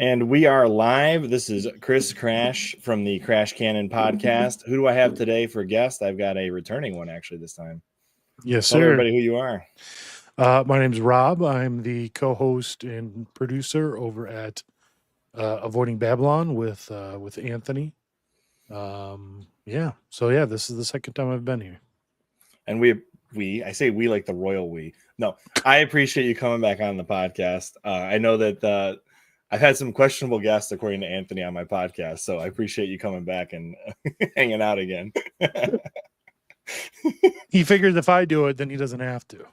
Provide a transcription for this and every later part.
And we are live. This is Chris Crash from the Crash Canon podcast. Who do I have today for guest? I've got a returning one actually this time. Yes, Tell sir. everybody who you are. My name's Rob. I'm the co-host and producer over at Avoiding Babylon with Anthony. This is the second time I've been here. And I say we like the royal we. No, I appreciate you coming back on the podcast. I know that I've had some questionable guests according to Anthony on my podcast, so I appreciate you coming back and hanging out again. He figures if I do it, then he doesn't have to.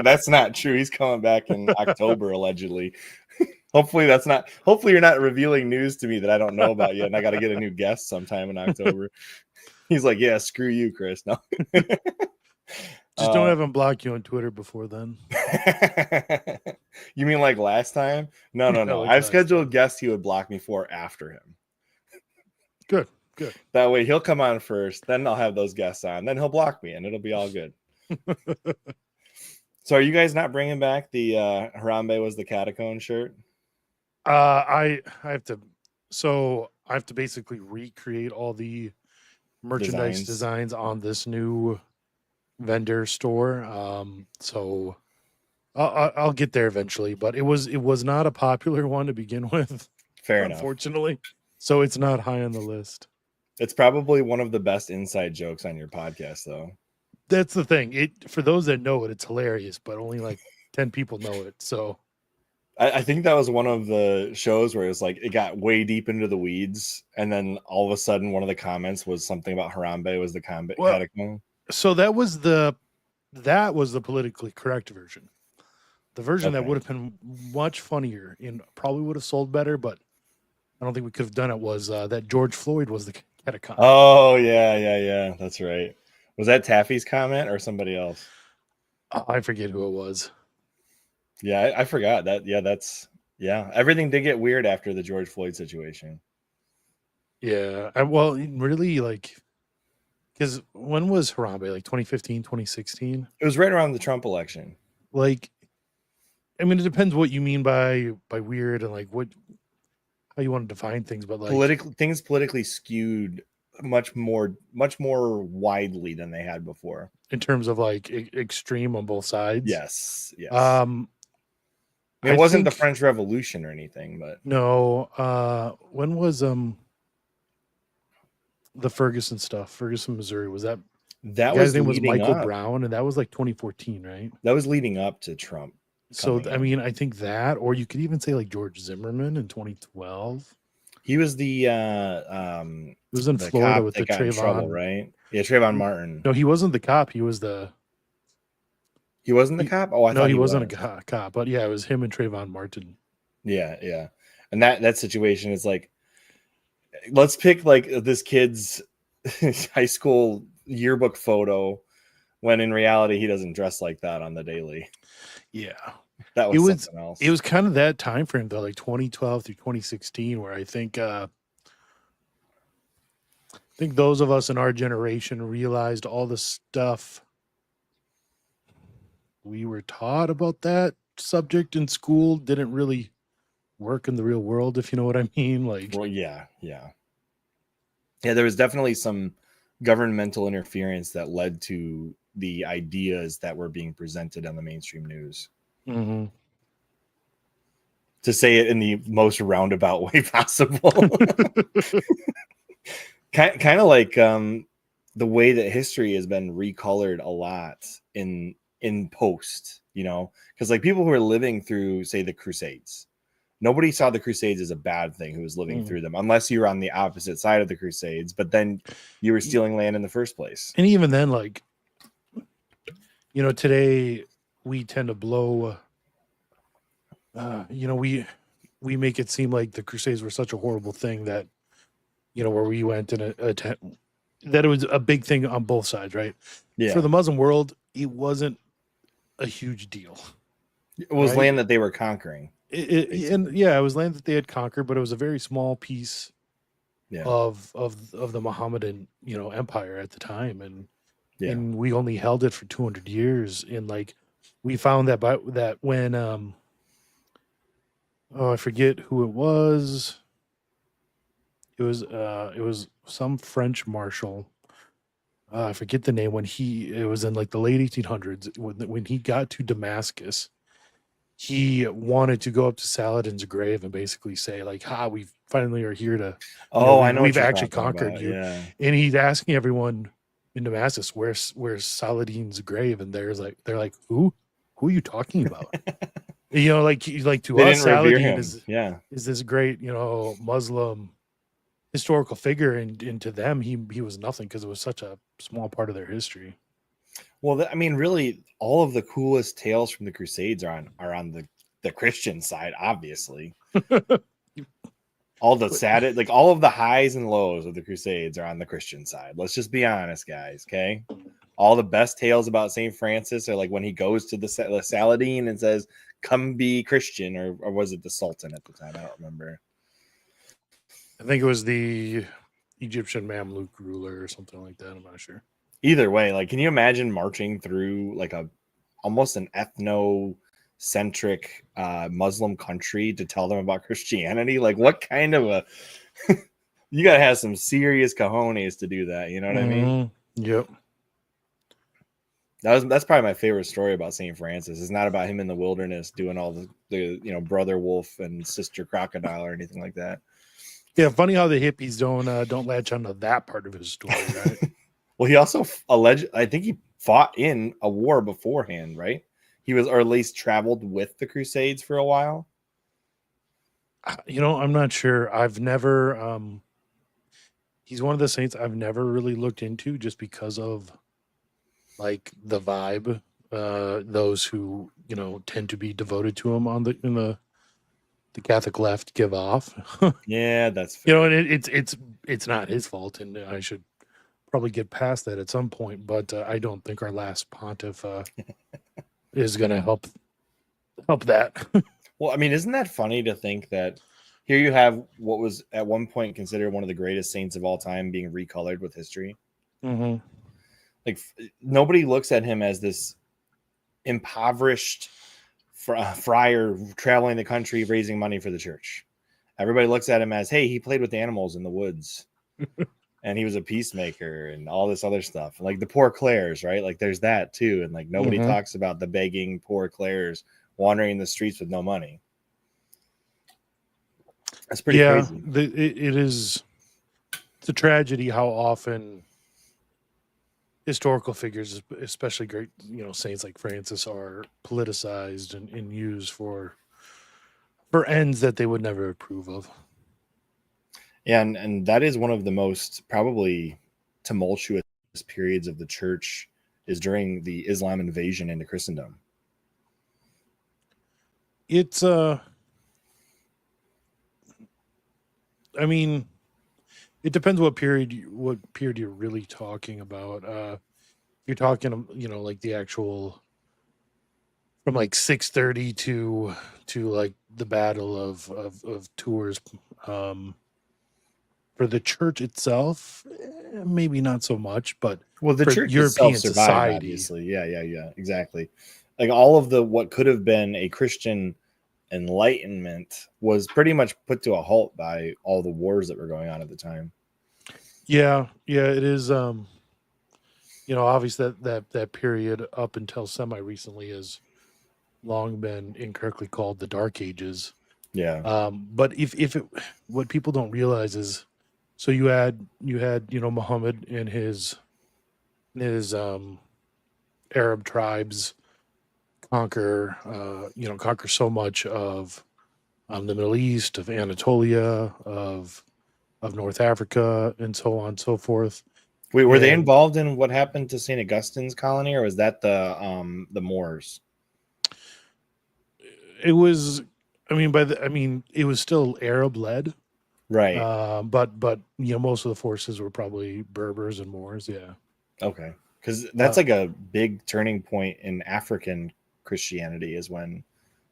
That's not true. He's coming back in October, allegedly. Hopefully you're not revealing news to me that I don't know about yet, and I got to get a new guest sometime in October. He's like, yeah, screw you, Chris. No. Just don't have him block you on Twitter before then. You mean like last time? No. Like I've scheduled guests he would block me for after him. Good. That way he'll come on first, then I'll have those guests on, then he'll block me, and it'll be all good. So are you guys not bringing back the Harambe was the Catacomb shirt? I have to basically recreate all the merchandise designs on this new vendor store. So I'll get there eventually, but it was not a popular one to begin with. Fair enough. Unfortunately. So it's not high on the list. It's probably one of the best inside jokes on your podcast, though. That's the thing. For those that know it, it's hilarious, but only like 10 people know it. So I think that was one of the shows where it was like it got way deep into the weeds, and then all of a sudden one of the comments was something about Harambe was the Catacomb. So that was the politically correct version. The version that would have been much funnier and probably would have sold better, but I don't think we could have done it, was that George Floyd was the Catacomb. Oh, yeah. That's right. Was that Taffy's comment or somebody else? I forget who it was. Yeah, I forgot that. Yeah, everything did get weird after the George Floyd situation. Yeah. Really, like, because when was Harambe? Like 2015, 2016? It was right around the Trump election. Like, I mean, it depends what you mean by weird and like how you want to define things, but like politically skewed much more widely than they had before in terms of like extreme on both sides. Yes. It wasn't the French Revolution or anything, but no. When was the Ferguson stuff? Ferguson, Missouri. Was that guy's name was Michael Brown, and that was like 2014, right? That was leading up to Trump. So I mean, I think that, or you could even say like George Zimmerman in 2012. He was the he was in Florida with the Trayvon, trouble, right? Yeah, Trayvon Martin. No, he wasn't the cop. He was the. He wasn't the cop. Oh, I thought he wasn't a cop. But yeah, it was him and Trayvon Martin. Yeah, and that situation is like, let's pick like this kid's high school yearbook photo, when in reality he doesn't dress like that on the daily. Yeah, that was something else. It was kind of that time frame though, like 2012 through 2016, where I think those of us in our generation realized all the stuff we were taught about that subject in school didn't really work in the real world, if you know what I mean. Like, well, yeah. There was definitely some governmental interference that led to the ideas that were being presented on the mainstream news. Mm-hmm. To say it in the most roundabout way possible. Kind of like the way that history has been recolored a lot in post, because like people who are living through, say, the Crusades, nobody saw the Crusades as a bad thing who was living through them, unless you were on the opposite side of the Crusades, but then you were stealing land in the first place. And even then, like, today we tend to blow, we make it seem like the Crusades were such a horrible thing that, where we went in that it was a big thing on both sides, right? Yeah. For the Muslim world, it wasn't a huge deal. It was land that they were conquering. It was land that they had conquered, but it was a very small piece of the Mohammedan, empire at the time, and we only held it for 200 years. And like we found that when Oh, I forget who it was. It was some French marshal. I forget the name. It was in like the late 1800s when he got to Damascus. He wanted to go up to Saladin's grave and basically say like, "Ha, we finally are here to, Oh, I know what we've you're actually talking conquered about. you." Yeah. And he's asking everyone in Damascus, "Where's Saladin's grave?" And they're like, who are you talking about? Like to They us, didn't revere Saladin him. Yeah. is this great, Muslim historical figure, and to them, he was nothing because it was such a small part of their history. Well, I mean, really, all of the coolest tales from the Crusades are on the Christian side, obviously. All the But sad, like all of the highs and lows of the Crusades are on the Christian side. Let's just be honest, guys. Okay, all the best tales about Saint Francis are like when he goes to the Saladin and says, "Come be Christian," or was it the Sultan at the time? I don't remember. I think it was the Egyptian Mamluk ruler or something like that. I'm not sure. Either way, like, can you imagine marching through like a almost an ethno-centric Muslim country to tell them about Christianity? Like, what kind of a you gotta have some serious cojones to do that. You know what I mean? Yep. That's probably my favorite story about Saint Francis. It's not about him in the wilderness doing all the brother wolf and sister crocodile or anything like that. Yeah, funny how the hippies don't latch onto that part of his story, right? Well, he also I think he fought in a war beforehand, right? He was, or at least traveled with the Crusades for a while. I'm not sure. I've never he's one of the saints I've never really looked into just because of like the vibe those who, tend to be devoted to him on the Catholic left give off. Yeah, that's fair. And it's not his fault, and I should probably get past that at some point, but I don't think our last pontiff is going to help that. Well, I mean, isn't that funny to think that here you have what was at one point considered one of the greatest saints of all time being recolored with history? Mm-hmm. Like, nobody looks at him as this impoverished friar traveling the country raising money for the church. Everybody looks at him as, hey, he played with animals in the woods and he was a peacemaker and all this other stuff. Like the poor Clares, right? Like there's that too. And like nobody Mm-hmm. talks about the begging poor Clares wandering the streets with no money. That's pretty crazy. It is. It's a tragedy how often historical figures, especially great, saints like Francis, are politicized and used for ends that they would never approve of. Yeah, and that is one of the most probably tumultuous periods of the church is during the Islam invasion into Christendom. It's I mean, it depends what period you're really talking about. You're talking, like the actual from like 630 to like the Battle of Tours. Um, for the church itself, maybe not so much, but Well, the for church itself European survived, society, obviously. Yeah, exactly. Like all of the what could have been a Christian enlightenment was pretty much put to a halt by all the wars that were going on at the time. yeah, it is. Obviously that period up until semi recently has long been incorrectly called the Dark Ages. Yeah. But if it, what people don't realize is, so you had Muhammad and his Arab tribes conquer so much of the Middle East, of Anatolia, of North Africa, and so on and so forth. Wait, were they And involved in what happened to St. Augustine's colony, or was that the Moors? it was, it was still Arab led. Right. But most of the forces were probably Berbers and Moors. Yeah. Okay. Because that's Uh, like a big turning point in African Christianity is when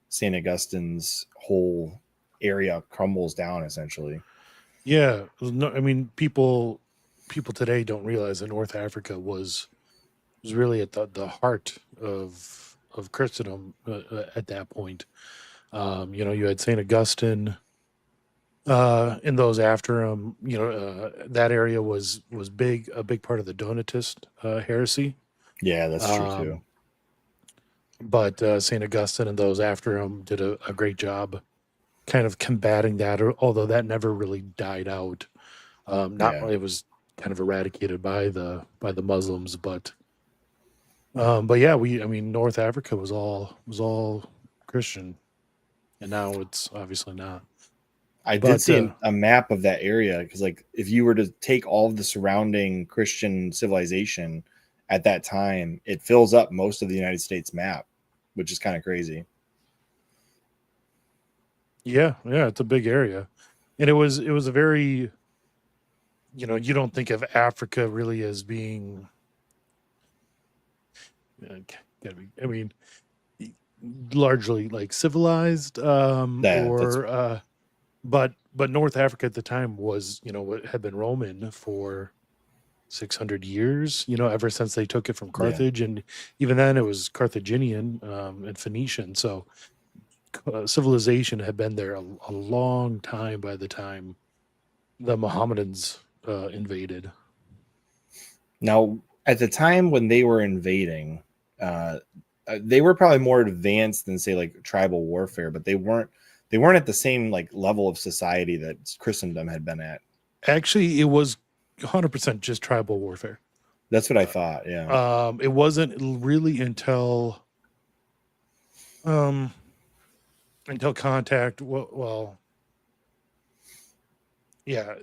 St. Augustine's whole area crumbles down essentially. yeah. No, people today don't realize that North Africa was really at the heart of Christendom at that point. You had St. Augustine, and those after him. That area was big, a big part of the Donatist heresy. Yeah, that's true too. Um, but St. Augustine and those after him did a great job kind of combating that, although that never really died out. Not Yeah. It was kind of eradicated by the Muslims, but yeah, I mean, North Africa was all Christian, and now it's obviously not. I did But see a map of that area because, like, if you were to take all of the surrounding Christian civilization at that time, it fills up most of the United States map, which is kind of crazy. yeah, it's a big area, and it was a very, you don't think of Africa really as being, I mean, largely like civilized, That's but North Africa at the time was, had been Roman for 600 years, ever since they took it from yeah. Carthage, and even then it was Carthaginian, and Phoenician. So civilization had been there a long time by the time the Mohammedans invaded. Now, at the time when they were invading, uh, they were probably more advanced than say like tribal warfare, but they weren't at the same like level of society that Christendom had been at. Actually, it was 100% just tribal warfare. That's what I thought. Yeah. It wasn't really um, until contact. Well, yeah,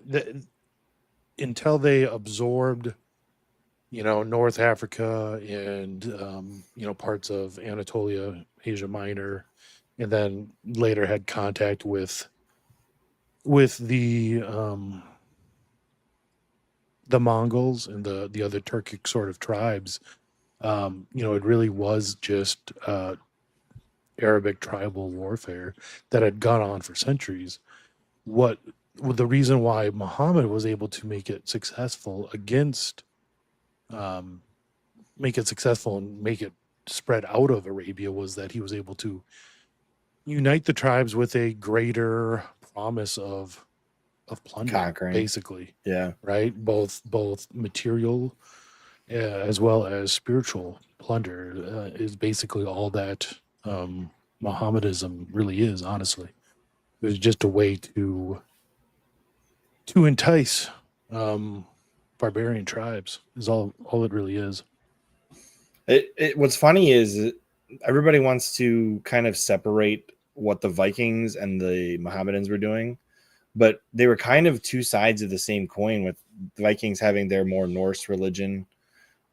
until they absorbed, North Africa and, parts of Anatolia, Asia Minor, and then later had contact with the Mongols and the other Turkic sort of tribes. It really was just Arabic tribal warfare that had gone on for centuries. What The reason why Muhammad was able to um, make it successful and make it spread out of Arabia was that he was able to unite the tribes with a greater promise of plunder, Conquering. basically, Yeah. right? Both material, as well as spiritual plunder, is basically all that Mohammedanism really is. Honestly, it was just a way to entice um, barbarian tribes. Is all it really is. What's funny is everybody wants to kind of separate what the Vikings and the Mohammedans were doing, but they were kind of two sides of the same coin, with the Vikings having their more Norse religion,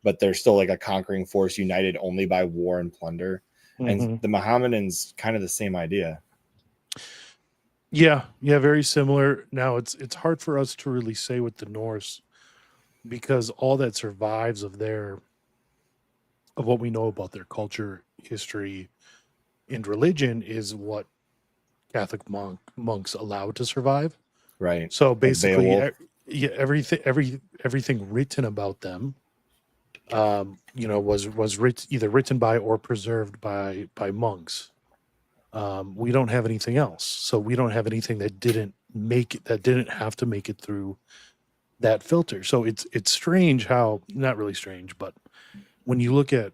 but they're still like a conquering force united only by war and plunder. And Hmm. the Mohammedans kind of the same idea. Yeah, very similar. Now it's hard for us to really say with the Norse because all that survives of what we know about their culture, history, and religion is what Catholic monks allowed to survive. Right. So Like basically, Beowulf. yeah, everything written about them, was either written by or preserved by monks. We don't have anything else, so we don't have anything that didn't have to make it through that filter. So it's strange how, not really strange, but when you look at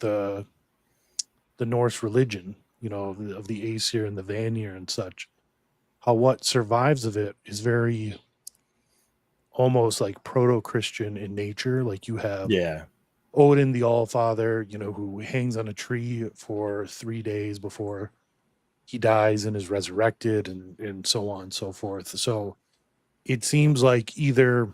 the Norse religion, of the Aesir and the Vanir and such, how what survives of it is very almost like proto-Christian in nature. Like you have Yeah. Odin, the All Father, who hangs on a tree for 3 days before he dies and is resurrected, and so on and so forth. So it seems like either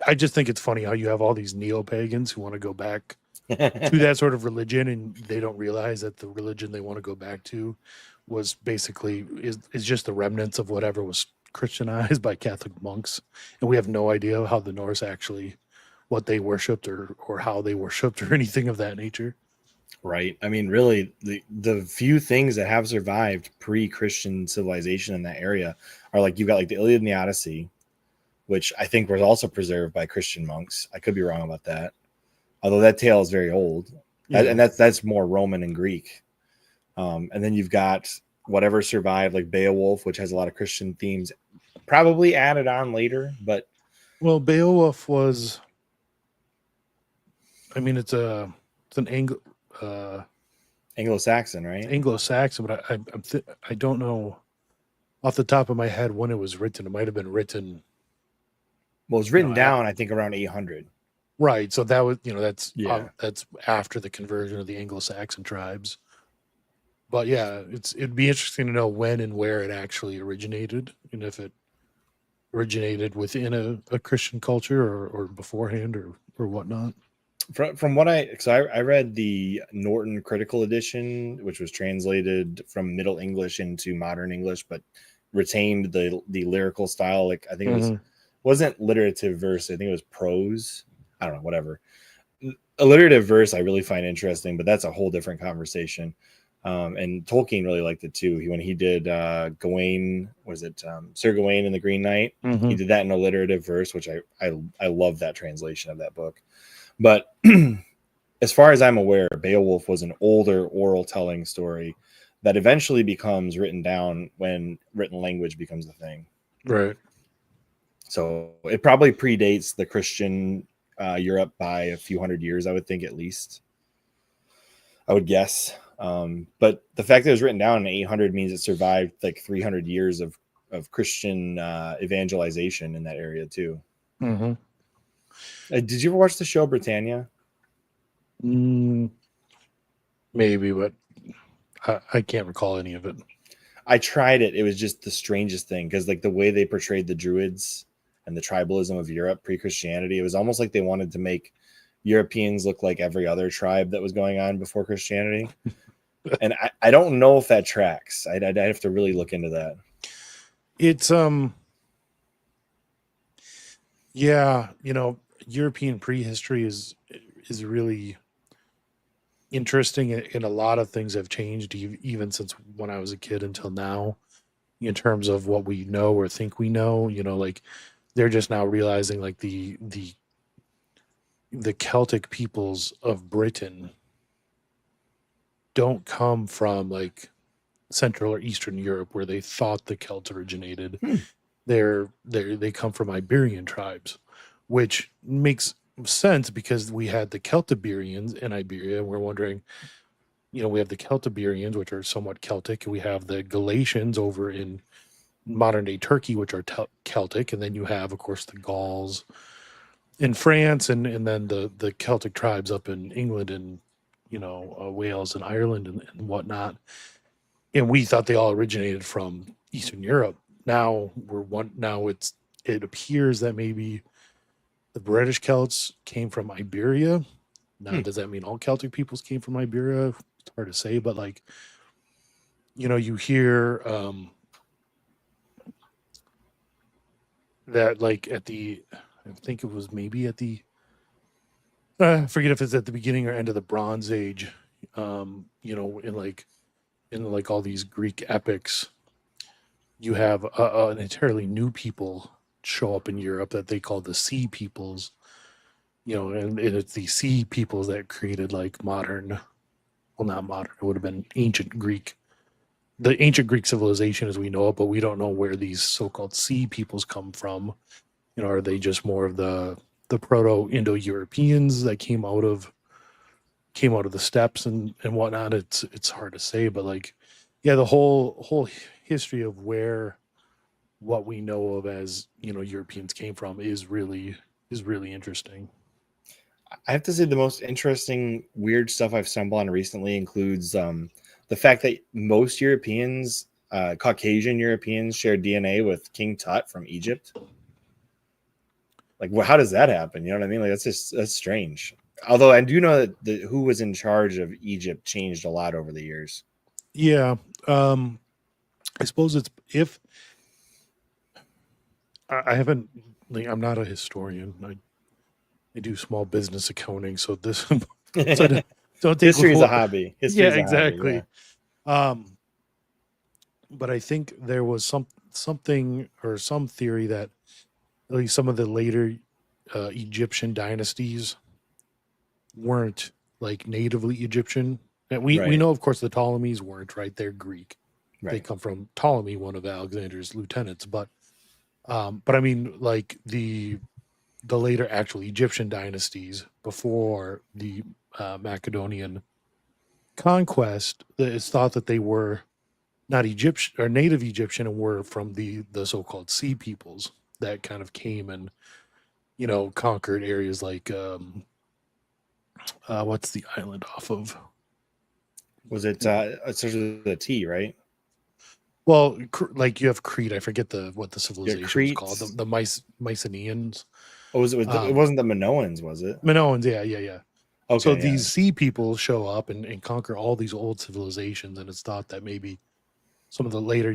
I just think it's funny how you have all these neo pagans who want to go back to that sort of religion, and they don't realize that the religion they want to go back to was basically is just the remnants of whatever was Christianized by Catholic monks, and we have no idea how the Norse actually, what they worshipped, or how they worshipped, or anything of that nature. Right. I mean, really, the few things that have survived pre-Christian civilization in that area are like you've got like the Iliad and the Odyssey, which I think was also preserved by Christian monks. I could be wrong about that. although that tale is very old. Yeah. And that's more Roman and Greek. And then you've got whatever survived, like Beowulf, which has a lot of Christian themes, probably added on later. But Well, Beowulf was, I mean, it's an Anglo-Saxon, right? Anglo-Saxon, but I don't know off the top of my head when it was written. It might have been written, Well, it's you know, written down, I think, around 800. right. So that was, Yeah. that's after the conversion of the Anglo-Saxon tribes. But yeah, it'd be interesting to know when and where it actually originated, and if it originated within a Christian culture or beforehand or whatnot. From what I read the Norton Critical Edition, which was translated from Middle English into Modern English, but retained the lyrical style. Like I think it Mm-hmm. wasn't literative verse. I think it was prose. I don't know, whatever. Alliterative verse I really find interesting, but that's a whole different conversation. And Tolkien really liked it too. When he did Gawain, was it Sir Gawain and the Green Knight? Mm-hmm. He did that in alliterative verse, which I love that translation of that book. But as far as I'm aware, Beowulf was an older oral telling story that eventually becomes written down when written language becomes a thing. Right. So it probably predates the Christian Europe by a few hundred years, I would think, at least. I would guess. But the fact that it was written down in 800 means it survived like 300 years of Christian evangelization in that area too. Mm-hmm. Did you ever watch the show Britannia? Maybe, but I can't recall any of it. I tried it. It was just the strangest thing because like the way they portrayed the Druids and the tribalism of Europe pre-Christianity, it was almost like they wanted to make Europeans look like every other tribe that was going on before Christianity. And I don't know if that tracks. I'd have to really look into that. It's yeah, European prehistory is really interesting, and a lot of things have changed even since when I was a kid until now in terms of what we know or think we know. Like they're just now realizing like the Celtic peoples of Britain don't come from like Central or Eastern Europe where they thought the Celts originated. They come from Iberian tribes, which makes sense because we had the Celtiberians in Iberia, and we're wondering, we have the Celtiberians, which are somewhat Celtic, and we have the Galatians over in modern day Turkey, which are Celtic, and then you have, of course, the Gauls in France, and then the Celtic tribes up in England and Wales and Ireland and whatnot. And we thought they all originated from Eastern Europe. Now it appears that maybe the British Celts came from Iberia. Now, does that mean all Celtic peoples came from Iberia? It's hard to say, but like, you hear that like I think it was maybe at the, I forget if it's at the beginning or end of the Bronze Age, in like all these Greek epics, you have an entirely new people show up in Europe that they call the Sea Peoples, and it's the Sea Peoples that created like modern, well, not modern, it would have been the ancient Greek civilization as we know it, but we don't know where these so-called Sea Peoples come from. Are they just more of the Proto-Indo-Europeans that came out of the steppes and whatnot? It's hard to say, but like, yeah, the whole history of where what we know of as Europeans came from is really interesting. I have to say the most interesting weird stuff I've stumbled on recently includes the fact that most Europeans, Caucasian Europeans, share DNA with King Tut from Egypt. Like, well, how does that happen? You know what I mean? Like, that's strange. Although I do know that who was in charge of Egypt changed a lot over the years. Yeah, I suppose it's if I haven't. Like, I'm not a historian. I do small business accounting, so this so don't take History is a hobby. History yeah, is a exactly. hobby. Yeah. But I think there was something or some theory that at least some of the later Egyptian dynasties, weren't like natively Egyptian. And we Right. know, of course, the Ptolemies weren't, right? They're Greek. They Right. come from Ptolemy, one of Alexander's lieutenants. But I mean, like the later actual Egyptian dynasties before the Macedonian conquest, it's thought that they were not Egyptian or native Egyptian and were from the so-called sea peoples that kind of came and conquered areas like what's the island off of? Was it it starts with a T, right? Well, like you have Crete. I forget what the Yeah, civilization was called. Crete. The Mycenaeans, Oh, it um, wasn't the Minoans, was it? Minoans. Yeah, yeah, yeah. So Okay, yeah. these sea people show up and conquer all these old civilizations, and it's thought that maybe some of the later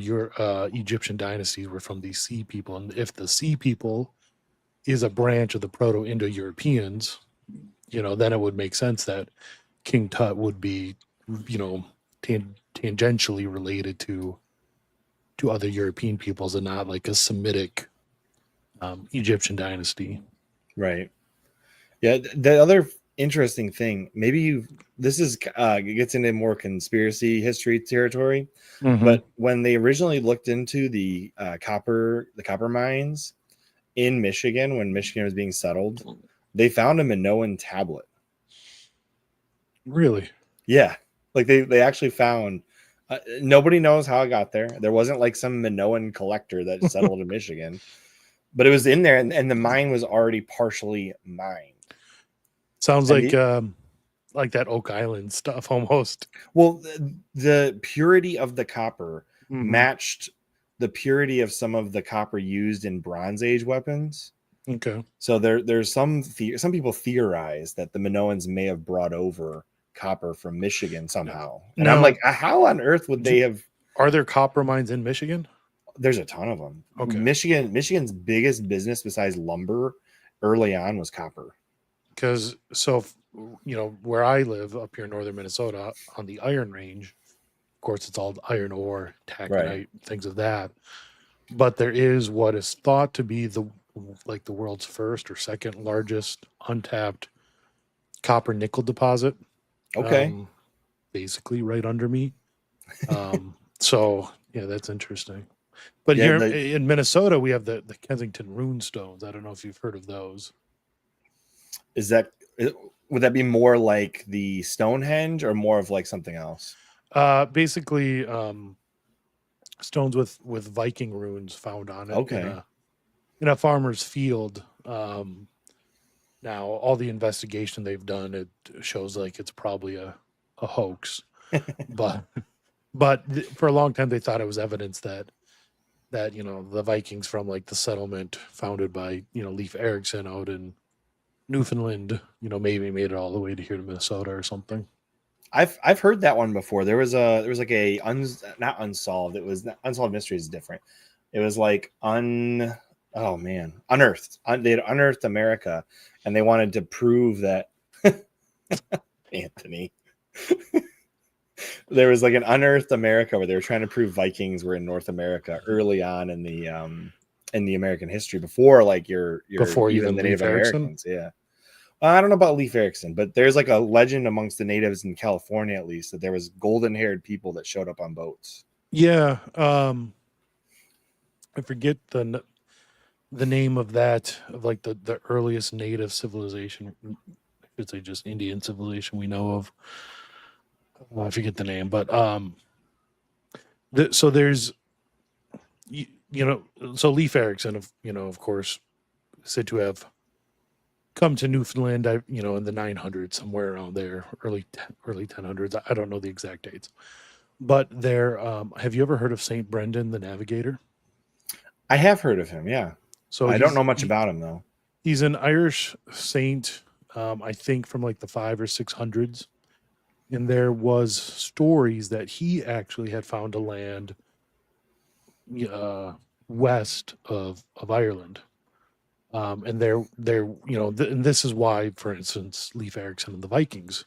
Egyptian dynasties were from these sea people. And if the sea people is a branch of the Proto-Indo-Europeans, then it would make sense that King Tut would be, you know, tangentially related to other European peoples and not like a Semitic Egyptian dynasty. Right. Yeah, the other interesting thing, maybe this is gets into more conspiracy history territory, Mm-hmm. but when they originally looked into the copper mines in Michigan when Michigan was being settled, they found a Minoan tablet. Really? Yeah, like they actually found. Nobody knows how it got there. There wasn't like some Minoan collector that settled in Michigan, but it was in there, and the mine was already partially mined. Sounds And the, like that Oak Island stuff almost. well, the purity of the copper Mm-hmm. matched the purity of some of the copper used in Bronze Age weapons. Okay. So there's some people theorize that the Minoans may have brought over copper from Michigan somehow. And I'm Now, like, how on earth would they have? are there copper mines in Michigan? There's a ton of them. Okay. Michigan's biggest business besides lumber early on was copper. Because where I live up here in northern Minnesota on the Iron Range, of course, it's all iron ore, taconite, Right. things of that. But there is what is thought to be the world's first or second largest untapped copper nickel deposit. Okay. Basically right under me. So yeah, that's interesting. But Yeah, here in Minnesota, we have the Kensington rune stones. I don't know if you've heard of those. would that be more like the Stonehenge or more of like something else? Basically, stones with Viking runes found on it Okay. in a farmer's field. Now, all the investigation they've done, it shows like it's probably a hoax, but for a long time they thought it was evidence that the Vikings from like the settlement founded by Leif Erikson out in Newfoundland, maybe made it all the way to here to Minnesota or something. I've heard that one before. There was like a not unsolved. It was unsolved mysteries is different. It was like oh man, unearthed. They had unearthed America, and they wanted to prove that Anthony. There was like an unearthed America where they were trying to prove Vikings were in North America early on in the American history before like your Before even the Leif Native Erikson? Americans. Yeah. I don't know about Leif Erikson, but there's like a legend amongst the natives in California, at least, that there was golden-haired people that showed up on boats. Yeah, I forget the name of that of like the earliest native civilization. I should say just Indian civilization we know of. I forget the name, but so there's so Leif Erikson of course said to have come to Newfoundland, in the 900s, somewhere around there, early 1000s. I don't know the exact dates, but there. Have you ever heard of Saint Brendan the Navigator? I have heard of him, yeah. So I don't know much about him though. he's an Irish saint, I think from like the 500s or 600s, and there was stories that he actually had found a land west of Ireland. And and this is why, for instance, Leif Erikson and the Vikings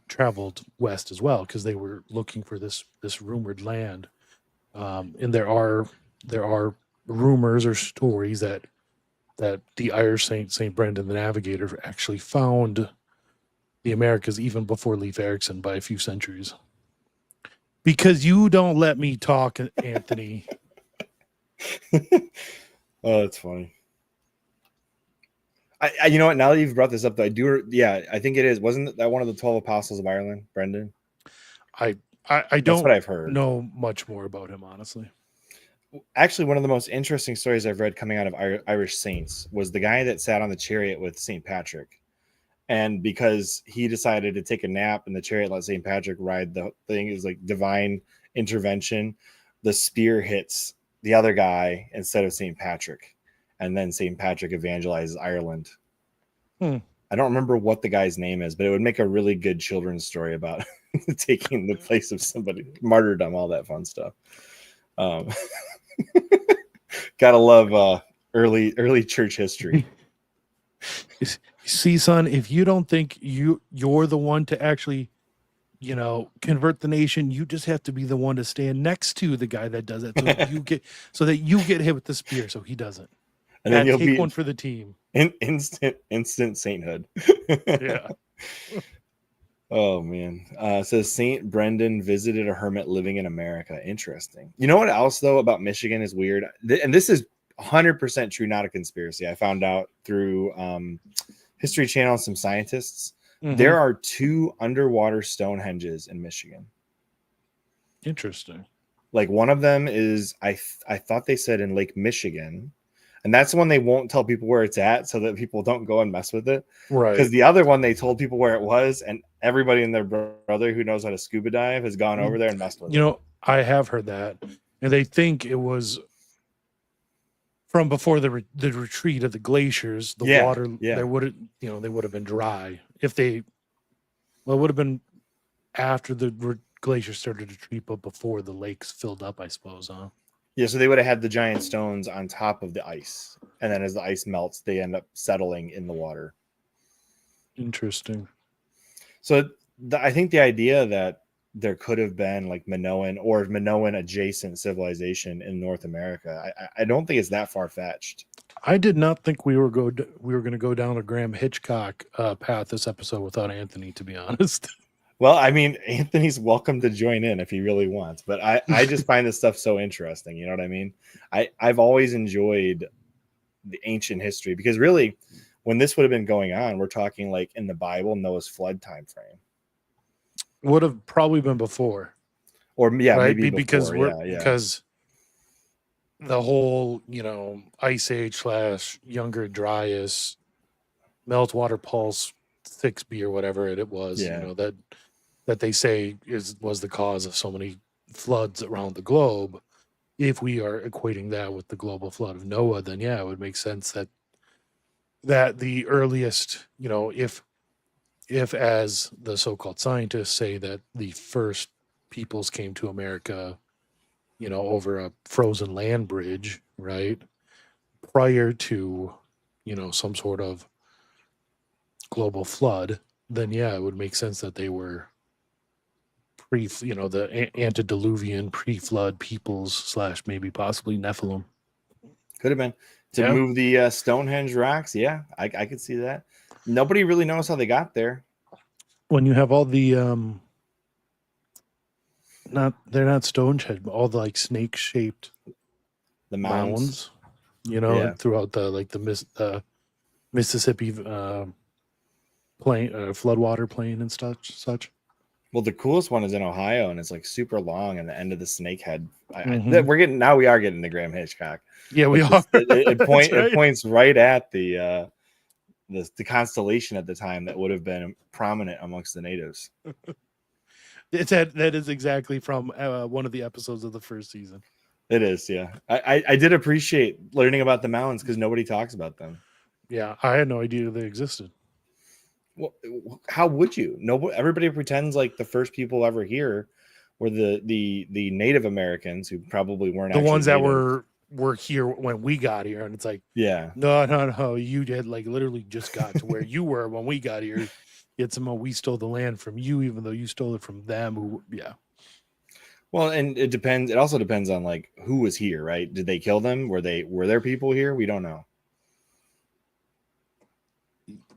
traveled west as well, because they were looking for this rumored land. And there are rumors or stories that the Irish Saint Brendan the Navigator actually found the Americas even before Leif Erikson by a few centuries. Because you don't let me talk, Anthony. Oh, that's funny. I you know what? Now that you've brought this up, though, I do. Yeah, I think it is. Wasn't that one of the 12 apostles of Ireland, Brendan? I That's what don't I've heard. know much more about him, honestly. Actually, one of the most interesting stories I've read coming out of Irish saints was the guy that sat on the chariot with St. Patrick. And because he decided to take a nap in the chariot, let St. Patrick ride the thing, is like divine intervention. The spear hits the other guy instead of St. Patrick. And then St. Patrick evangelizes Ireland. I don't remember what the guy's name is, but it would make a really good children's story about taking the place of somebody, martyrdom, all that fun stuff. Gotta love early church history. See, son, if you don't think you're the one to actually, convert the nation, you just have to be the one to stand next to the guy that does it, so that you get hit with the spear, so he doesn't. And then you'll take be one for the team. Instant sainthood. Yeah. Oh man. Says Saint Brendan visited a hermit living in America. Interesting. You know what else though about Michigan is weird, and this is 100% true, not a conspiracy. I found out through History Channel and some scientists. Mm-hmm. There are 2 underwater Stonehenges in Michigan. Interesting. Like one of them is I thought they said in Lake Michigan. And that's the one they won't tell people where it's at so that people don't go and mess with it. Right. Because the other one, they told people where it was, and everybody and their brother who knows how to scuba dive has gone over there and messed with it. I have heard that. And they think it was from before the retreat of the glaciers. The water, there would they would have been dry. It would have been after the glaciers started to retreat, but before the lakes filled up, I suppose, huh? Yeah, so they would have had the giant stones on top of the ice. And then as the ice melts, they end up settling in the water. Interesting. So I think the idea that there could have been like Minoan or Minoan adjacent civilization in North America, I don't think it's that far-fetched. I did not think we were going to go down a Graham Hitchcock path this episode without Anthony, to be honest. Well, I mean, Anthony's welcome to join in if he really wants, but I just find this stuff so interesting. You know what I mean? I've always enjoyed the ancient history because really, when this would have been going on, we're talking like in the Bible, Noah's flood time frame. Would have probably been before, or right? Maybe because before. Because the whole ice age / Younger Dryas, meltwater pulse 6B or whatever it was, that they say was the cause of so many floods around the globe. If we are equating that with the global flood of Noah, then it would make sense that the earliest, if as the so-called scientists say that the first peoples came to America, over a frozen land bridge, right, prior to, some sort of global flood, then it would make sense that they were the antediluvian pre-flood peoples / maybe possibly Nephilim. Could have been to move the Stonehenge rocks. Yeah, I could see that. Nobody really knows how they got there. When you have all the they're not Stonehenge, but all the like snake shaped the mounds. Throughout the Mississippi plain floodwater plain and such. Well, the coolest one is in Ohio, and it's like super long, and the end of the snake head. We are getting the Graham Hitchcock. Yeah, we are. It points right at the constellation at the time that would have been prominent amongst the natives. That is exactly from one of the episodes of the first season. It is, yeah. I did appreciate learning about the mountains because nobody talks about them. Yeah, I had no idea they existed. Well, how would you? Everybody pretends like the first people ever here were the Native Americans who probably weren't the ones that native. were here when we got here, and it's like, yeah, no, you did like literally just got to where you were when we got here. Yet somehow we stole the land from you, even though you stole it from them. Well, and it depends. It also depends on like who was here, right? Did they kill them? Were there people here? We don't know.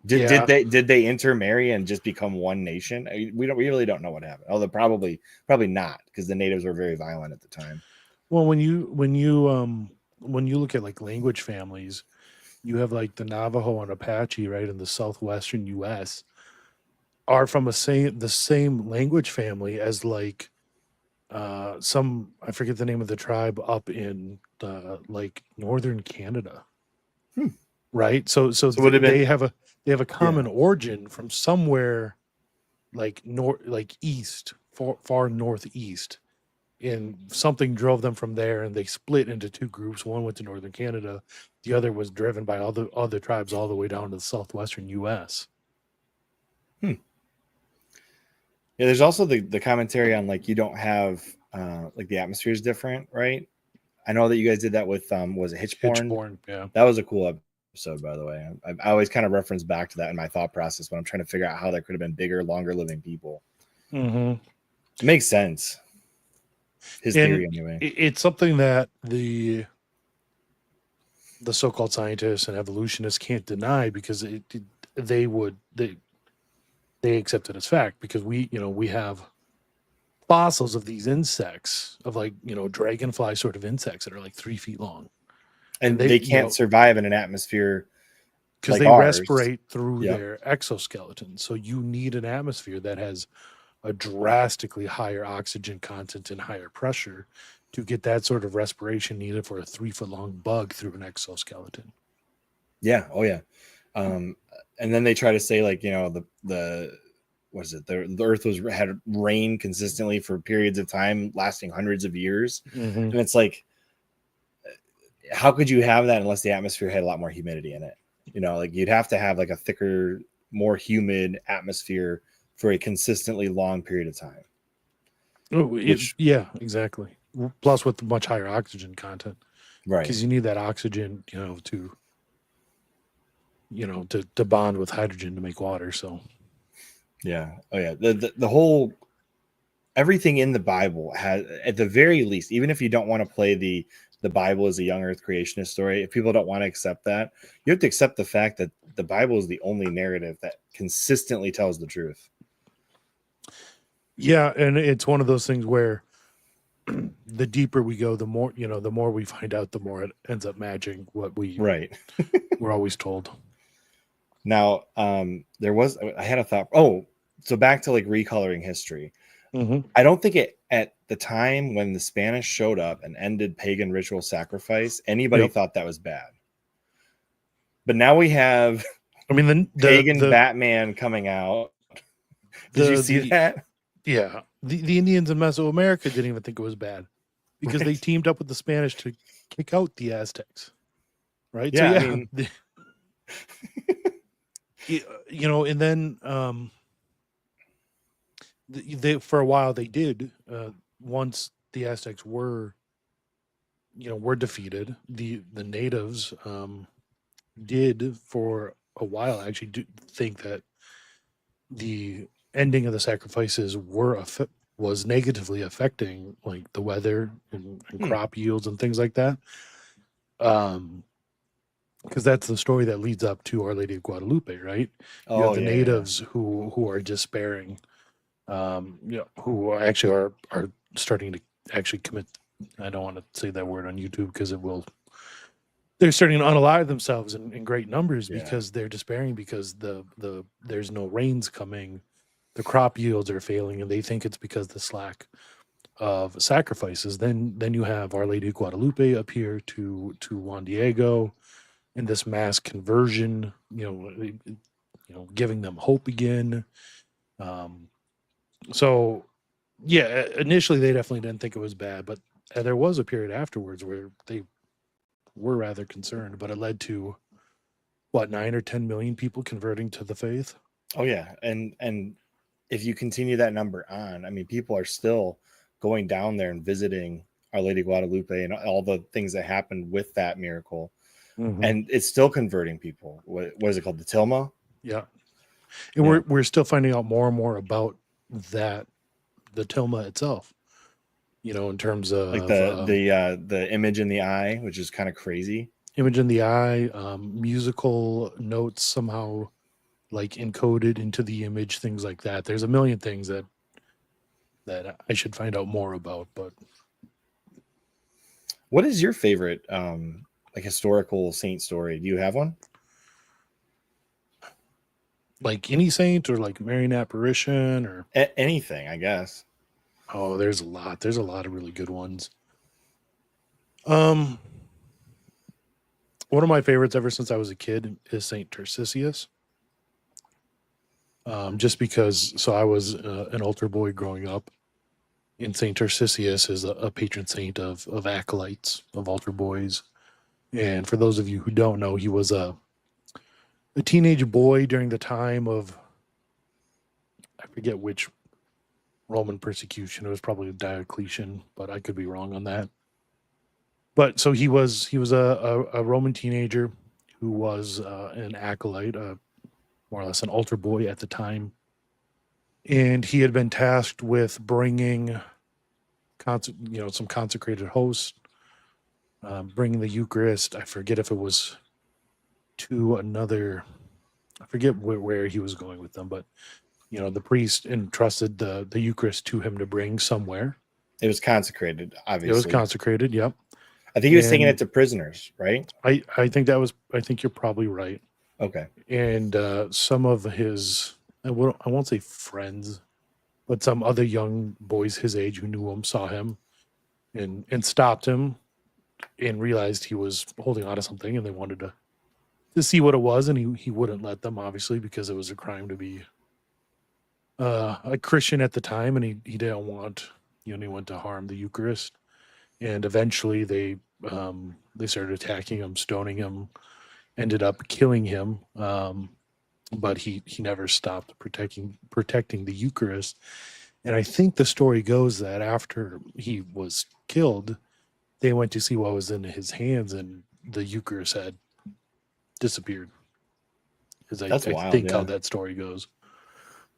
Did they intermarry and just become one nation? We really don't know what happened. Although probably not, because the natives were very violent at the time. Well, when you look at like language families, you have like the Navajo and Apache, right, in the southwestern U.S. are from the same language family as like some, I forget the name of the tribe up in like northern Canada. Hmm. Right? So would have been, they have a common origin from somewhere like east, far northeast. And something drove them from there, and they split into two groups. One went to northern Canada, the other was driven by all the other tribes all the way down to the southwestern U.S. Yeah, there's also the commentary on like you don't have like the atmosphere is different, right? I know that you guys did that with was it Hitchborn? Yeah. That was a cool episode, by the way. I always kind of reference back to that in my thought process when I'm trying to figure out how there could have been bigger, longer living people. Mm-hmm. It makes sense. His theory, anyway. It's something that the so-called scientists and evolutionists can't deny, because they accept it as fact, because we have fossils of these insects, of like dragonfly sort of insects that are like 3 feet long, and they can't survive in an atmosphere because like they ours. respirate through their exoskeleton. So you need an atmosphere that has a drastically higher oxygen content and higher pressure to get that sort of respiration needed for a 3 foot long bug through an exoskeleton. Yeah. Oh yeah. And then they try to say like, the what is it? The earth had rain consistently for periods of time lasting hundreds of years. Mm-hmm. And it's like, how could you have that unless the atmosphere had a lot more humidity in it? Like you'd have to have like a thicker, more humid atmosphere for a consistently long period of time. Yeah, exactly. Plus with much higher oxygen content. Right. Because you need that oxygen, to bond with hydrogen to make water. So yeah. Oh yeah. The whole, everything in the Bible has, at the very least, even if you don't want to play the Bible as a young earth creationist story, if people don't want to accept that, you have to accept the fact that the Bible is the only narrative that consistently tells the truth. Yeah, and it's one of those things where the deeper we go, the more we find out, the more it ends up matching what we're always told. Now, I had a thought. So back to like recoloring history. Mm-hmm. I don't think it, at the time when the Spanish showed up and ended pagan ritual sacrifice, anybody thought that was bad. But now we have, the pagan Batman coming out. Did you see that? Yeah, the Indians in Mesoamerica didn't even think it was bad, because they teamed up with the Spanish to kick out the Aztecs. Right? Yeah, so and then they, for a while, they did, once the Aztecs were defeated, the natives did for a while actually do think that the ending of the sacrifices was negatively affecting like the weather and crop yields and things like that. Because that's the story that leads up to Our Lady of Guadalupe, right? You have the natives who are despairing, who actually are starting to actually commit. I don't want to say that word on YouTube because they're starting to unalive themselves in great numbers, because they're despairing, because there's no rains coming, the crop yields are failing, and they think it's because the slack of sacrifices. Then you have Our Lady of Guadalupe appear to Juan Diego in this mass conversion, giving them hope again. So yeah, initially they definitely didn't think it was bad, but there was a period afterwards where they were rather concerned, but it led to 9 or 10 million people converting to the faith. Oh yeah, and if you continue that number on, I mean, people are still going down there and visiting Our Lady of Guadalupe and all the things that happened with that miracle. Mm-hmm. And it's still converting people. What is it called? The tilma? Yeah. And we're still finding out more and more about that, the tilma itself, in terms of like the image in the eye, which is kind of crazy. Image in the eye, musical notes somehow like encoded into the image, things like that. There's a million things that I should find out more about, but What is your favorite like historical saint story? Do you have one? like any saint or like Marian apparition or Anything, I guess. oh, there's a lot. There's a lot of really good ones. Um, one of my favorites ever since I was a kid is Saint Tarcisius. Just because, so I was an altar boy growing up, and Saint Tarcisius is a patron saint of acolytes, of altar boys. And for those of you who don't know, he was a teenage boy during the time of, I forget which Roman persecution. It was probably Diocletian, but I could be wrong on that. But so he was a Roman teenager who was an acolyte, more or less an altar boy at the time, and he had been tasked with bringing, some consecrated hosts, bringing the Eucharist. I forget if it was to another. I forget where he was going with them, but the priest entrusted the Eucharist to him to bring somewhere. It was consecrated, It was obviously. consecrated. Yep. I think he was taking it And to prisoners, right? I think you're probably right. Okay. And some of his, I won't say friends, but some other young boys his age who knew him saw him and stopped him and realized he was holding on to something, and they wanted to see what it was, and he wouldn't let them, obviously, because it was a crime to be a Christian at the time, and he didn't want anyone to harm the Eucharist. And eventually they started attacking him, stoning him, ended up killing him. But he never stopped protecting the Eucharist. And I think the story goes that after he was killed, they went to see what was in his hands, and the Eucharist had disappeared. Because That's I wild, think how yeah. that story goes.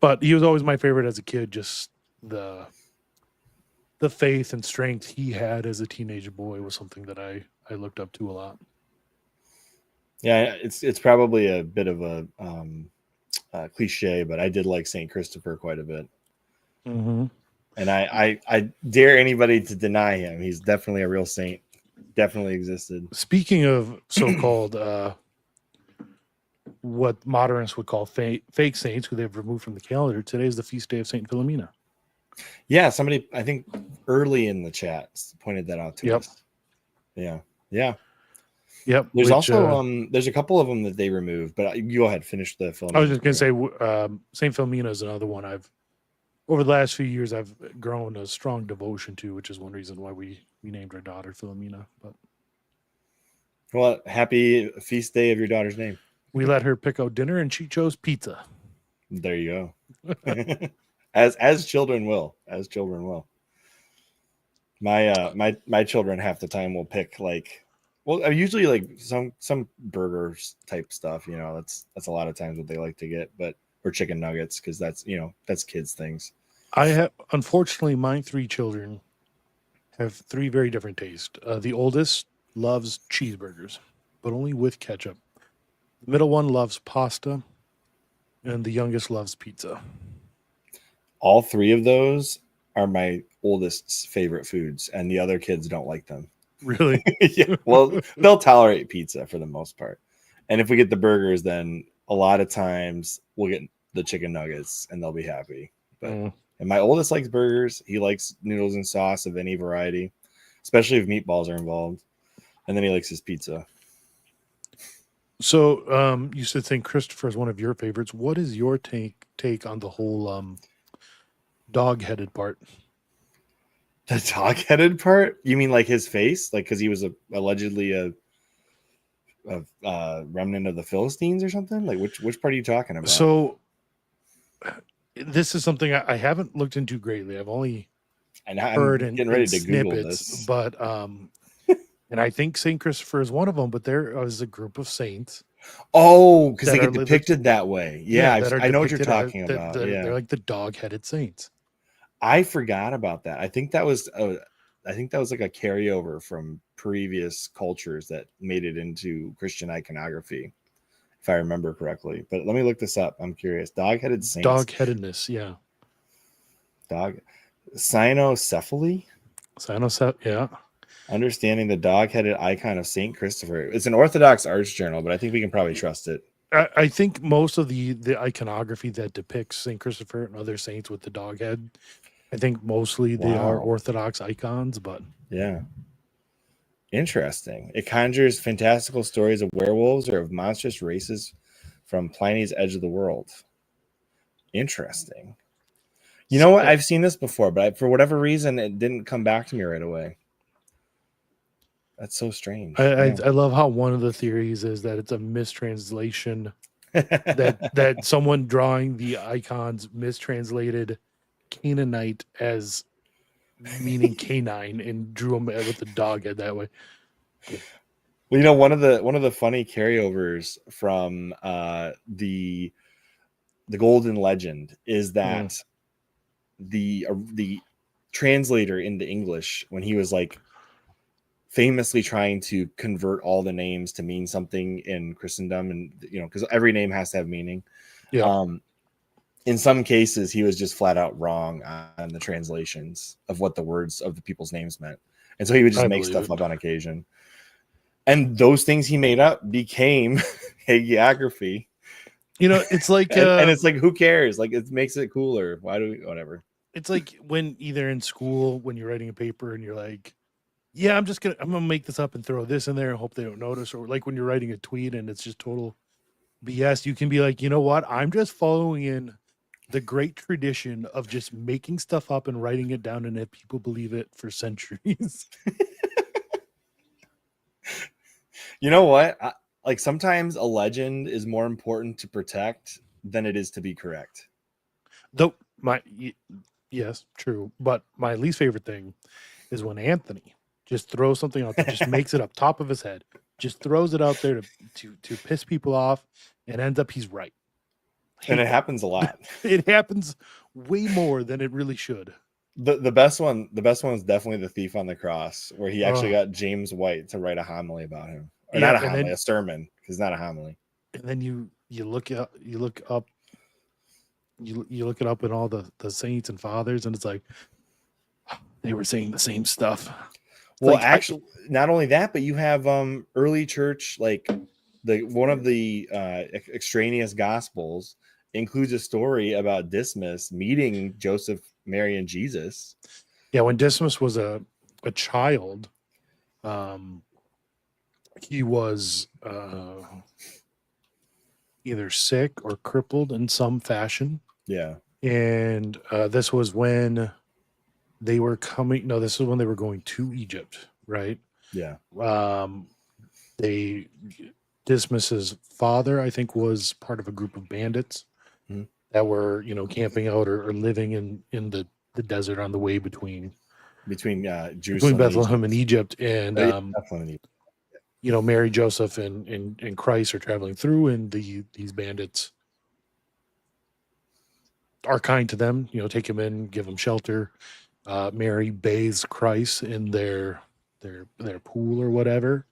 But he was always my favorite as a kid. Just the faith and strength he had as a teenage boy was something that I looked up to a lot. Yeah, it's probably a bit of a cliche, but I did like Saint Christopher quite a bit. Mm-hmm. And I dare anybody to deny him. He's definitely a real saint. Definitely existed. Speaking of so-called what modernists would call fake saints, who they've removed from the calendar, today is the feast day of Saint Philomena. Yeah, somebody I think early in the chat pointed that out to Yep. us. Yeah. Yeah. Yep. There's also there's a couple of them that they removed, but you go ahead, finish the film. I was just gonna say Saint Philomena is another one I've over the last few years I've grown a strong devotion to, which is one reason why we named our daughter Philomena. But well, happy feast day of your daughter's name. We let her pick out dinner, and she chose pizza. There you go. as children will. As children will. My children half the time will pick usually like some burgers type stuff. That's a lot of times what they like to get, or chicken nuggets, because that's kids things. I have, unfortunately, my 3 children have 3 very different tastes. The oldest loves cheeseburgers, but only with ketchup. The middle one loves pasta, and the youngest loves pizza. All 3 of those are my oldest's favorite foods, and the other kids don't like them. Really? Yeah. Well, they'll tolerate pizza for the most part. And if we get the burgers, then a lot of times we'll get the chicken nuggets and they'll be happy. But and my oldest likes burgers. He likes noodles and sauce of any variety, especially if meatballs are involved. And then he likes his pizza. So you said St. Christopher is one of your favorites. What is your take on the whole dog-headed part? The dog-headed part? You mean like his face? Like because he was allegedly a remnant of the Philistines or something? Like which part are you talking about? So this is something I haven't looked into greatly. I've only heard and getting ready to snippets, Google this. But and I think St. Christopher is one of them, but there is a group of saints. Oh, because they get depicted that way. Yeah, I know what you're talking about. They're like the dog-headed saints. I forgot about that. I think that was like a carryover from previous cultures that made it into Christian iconography. if I remember correctly. But let me look this up. I'm curious. Dog-headed saints. Dog-headedness, yeah. Dog. Cynocephaly. Yeah. Understanding the dog-headed icon of Saint Christopher. It's an Orthodox arts journal, but I think we can probably trust it. I think most of the iconography that depicts Saint Christopher and other saints with the dog head, I think mostly they are Wow. Orthodox icons, but Yeah. Interesting. It conjures fantastical stories of werewolves or of monstrous races from Pliny's Edge of the World. Interesting. You know what? I've seen this before, but for whatever reason, it didn't come back to me right away. That's so strange. I love how one of the theories is that it's a mistranslation, that someone drawing the icons mistranslated Canaanite as meaning canine and drew them with the dog head that way. Well, you know, one of the funny carryovers from the Golden Legend is that the translator into English, when he was like famously trying to convert all the names to mean something in Christendom, and you know, because every name has to have meaning. Yeah. In some cases, he was just flat out wrong on the translations of what the words of the people's names meant, and so he would just make stuff up on occasion. And those things he made up became hagiography. You know, it's like and it's like, who cares? Like, it makes it cooler. Why do we? Whatever. It's like when either in school when you're writing a paper and you're like, yeah, I'm gonna make this up and throw this in there and hope they don't notice, or like when you're writing a tweet and it's just total BS, you can be like, you know what? I'm just following in the great tradition of just making stuff up and writing it down and have people believe it for centuries. You know what? Like sometimes a legend is more important to protect than it is to be correct. Though yes, true. But my least favorite thing is when Anthony just throws something out there, just makes it up top of his head, just throws it out there to piss people off, and ends up he's right. And it happens a lot. It happens way more than it really should. The best one is definitely The Thief on the Cross, where he actually got James White to write a homily about him. Or not a homily, a sermon, because not a homily. And then you look it up in all the saints and fathers, and it's like they were saying the same stuff. Well, like, actually, not only that, but you have early church, like one of the extraneous gospels includes a story about Dismas meeting Joseph, Mary, and Jesus. Yeah, when Dismas was a child, he was either sick or crippled in some fashion. Yeah. And this was when they were coming. No, this is when they were going to Egypt, right? Yeah. Dismas's father, I think, was part of a group of bandits that were, camping out or living in the desert on the way between Bethlehem and Egypt. And Mary, Joseph, and Christ are traveling through, and these bandits are kind to them, take them in, give them shelter. Mary bathes Christ in their pool or whatever,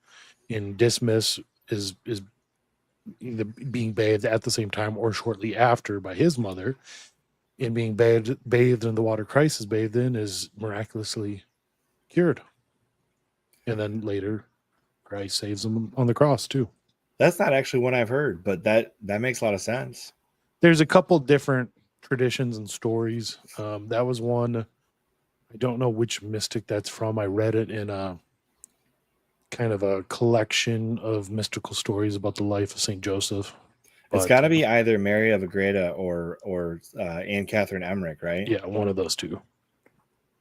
and Dismas is either being bathed at the same time or shortly after by his mother, and being bathed in the water Christ is bathed in is miraculously cured. And then later Christ saves him on the cross too. That's not actually one I've heard, but that makes a lot of sense. There's a couple different traditions and stories. That was one. I don't know which mystic that's from. I read it in a kind of a collection of mystical stories about the life of Saint Joseph. It's got to be either Mary of Agreda or Anne Catherine Emmerich, right? Yeah, one of those two.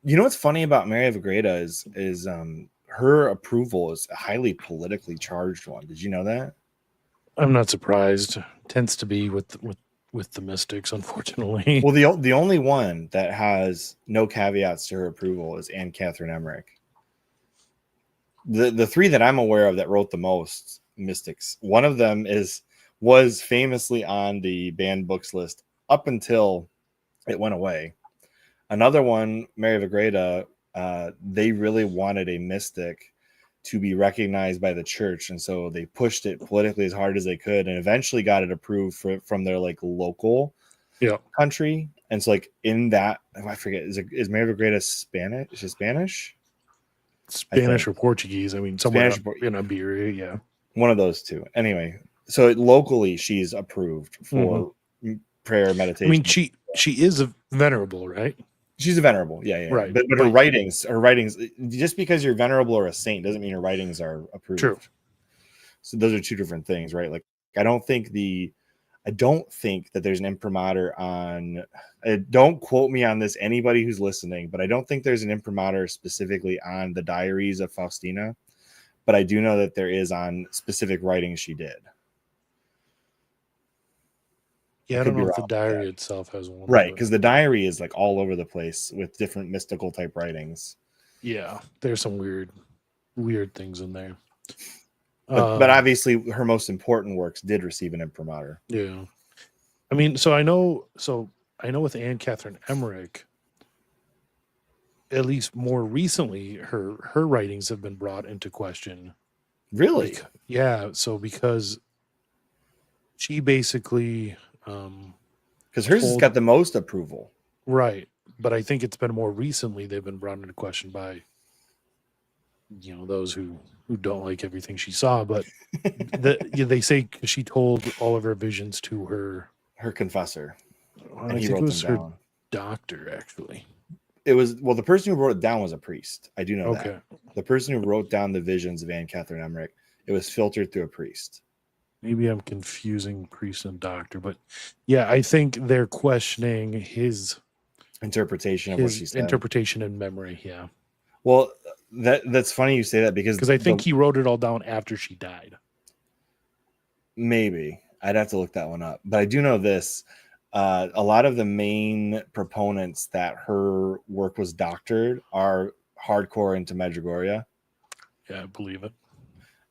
You know what's funny about Mary of Agreda is her approval is a highly politically charged one. Did you know that? I'm not surprised. Tends to be with the mystics, unfortunately. Well, the only one that has no caveats to her approval is Anne Catherine Emmerich. The three that I'm aware of that wrote the most mystics, one of them was famously on the banned books list up until it went away. Another one, Mary of Agreda, they really wanted a mystic to be recognized by the church, and so they pushed it politically as hard as they could, and eventually got it approved from their like local country. And so like in that, I forget, is Mary of Great Spanish? Is it Spanish? Spanish or Portuguese? I mean, somewhere in Iberia, yeah. One of those two. Anyway, so locally she's approved for prayer, meditation. I mean, she is a venerable, right? She's a venerable, yeah. Right. But her writings, just because you're venerable or a saint doesn't mean your writings are approved. True. So those are two different things, right? Like I don't think that there's an imprimatur on. Don't quote me on this, anybody who's listening, but I don't think there's an imprimatur specifically on the diaries of Faustina. But I do know that there is on specific writings she did. Yeah, I don't know if the diary itself has one. Right, because the diary is like all over the place with different mystical type writings. Yeah, there's some weird things in there. But obviously her most important works did receive an imprimatur. Yeah. I mean, so I know with Anne Catherine Emmerich, at least more recently, her writings have been brought into question. Really? Yeah. So because she basically, because hers has got the most approval, right? But I think it's been more recently they've been brought into question by, those who don't like everything she saw. But they say she told all of her visions to her confessor, and he wrote them down. Her doctor, actually. It was, well, the person who wrote it down was a priest. I do know that. The person who wrote down the visions of Anne Catherine Emmerich, it was filtered through a priest. Maybe I'm confusing priest and doctor, but yeah, I think they're questioning his interpretation of what she said. Interpretation and memory, yeah. Well, that's funny you say that because I think he wrote it all down after she died. Maybe. I'd have to look that one up. But I do know this. A lot of the main proponents that her work was doctored are hardcore into Medjugorje. Yeah, I believe it.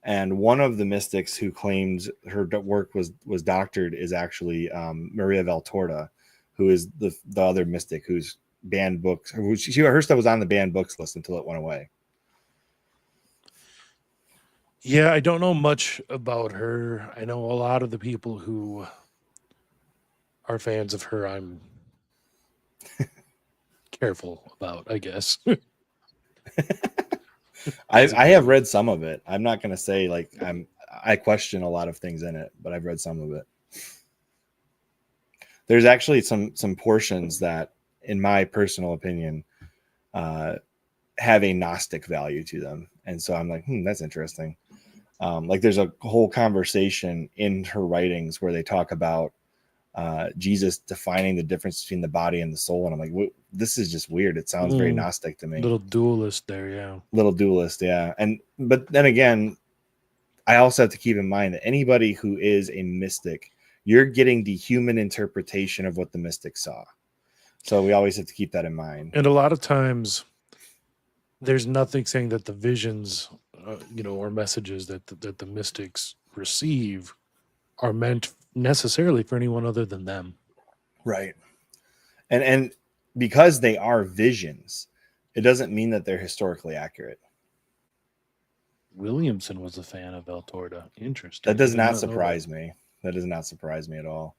And one of the mystics who claimed her work was doctored is actually Maria Valtorta, who is the other mystic who's banned books. Her stuff was on the banned books list until it went away. Yeah, I don't know much about her. I know a lot of the people who are fans of her I'm careful about, I guess. I have read some of it. I'm not going to say like I question a lot of things in it, but I've read some of it. There's actually some portions that, in my personal opinion, have a Gnostic value to them. And so I'm like, that's interesting. Like there's a whole conversation in her writings where they talk about Jesus defining the difference between the body and the soul. And I'm like, this is just weird. It sounds very Gnostic to me. Little dualist there, yeah. Little dualist, yeah. But then again, I also have to keep in mind that anybody who is a mystic, you're getting the human interpretation of what the mystic saw. So we always have to keep that in mind. And a lot of times there's nothing saying that the visions, or messages that the mystics receive are meant necessarily for anyone other than them. Right. And because they are visions, it doesn't mean that they're historically accurate. Williamson was a fan of Valtorta. Interesting. That does not surprise me. That does not surprise me at all.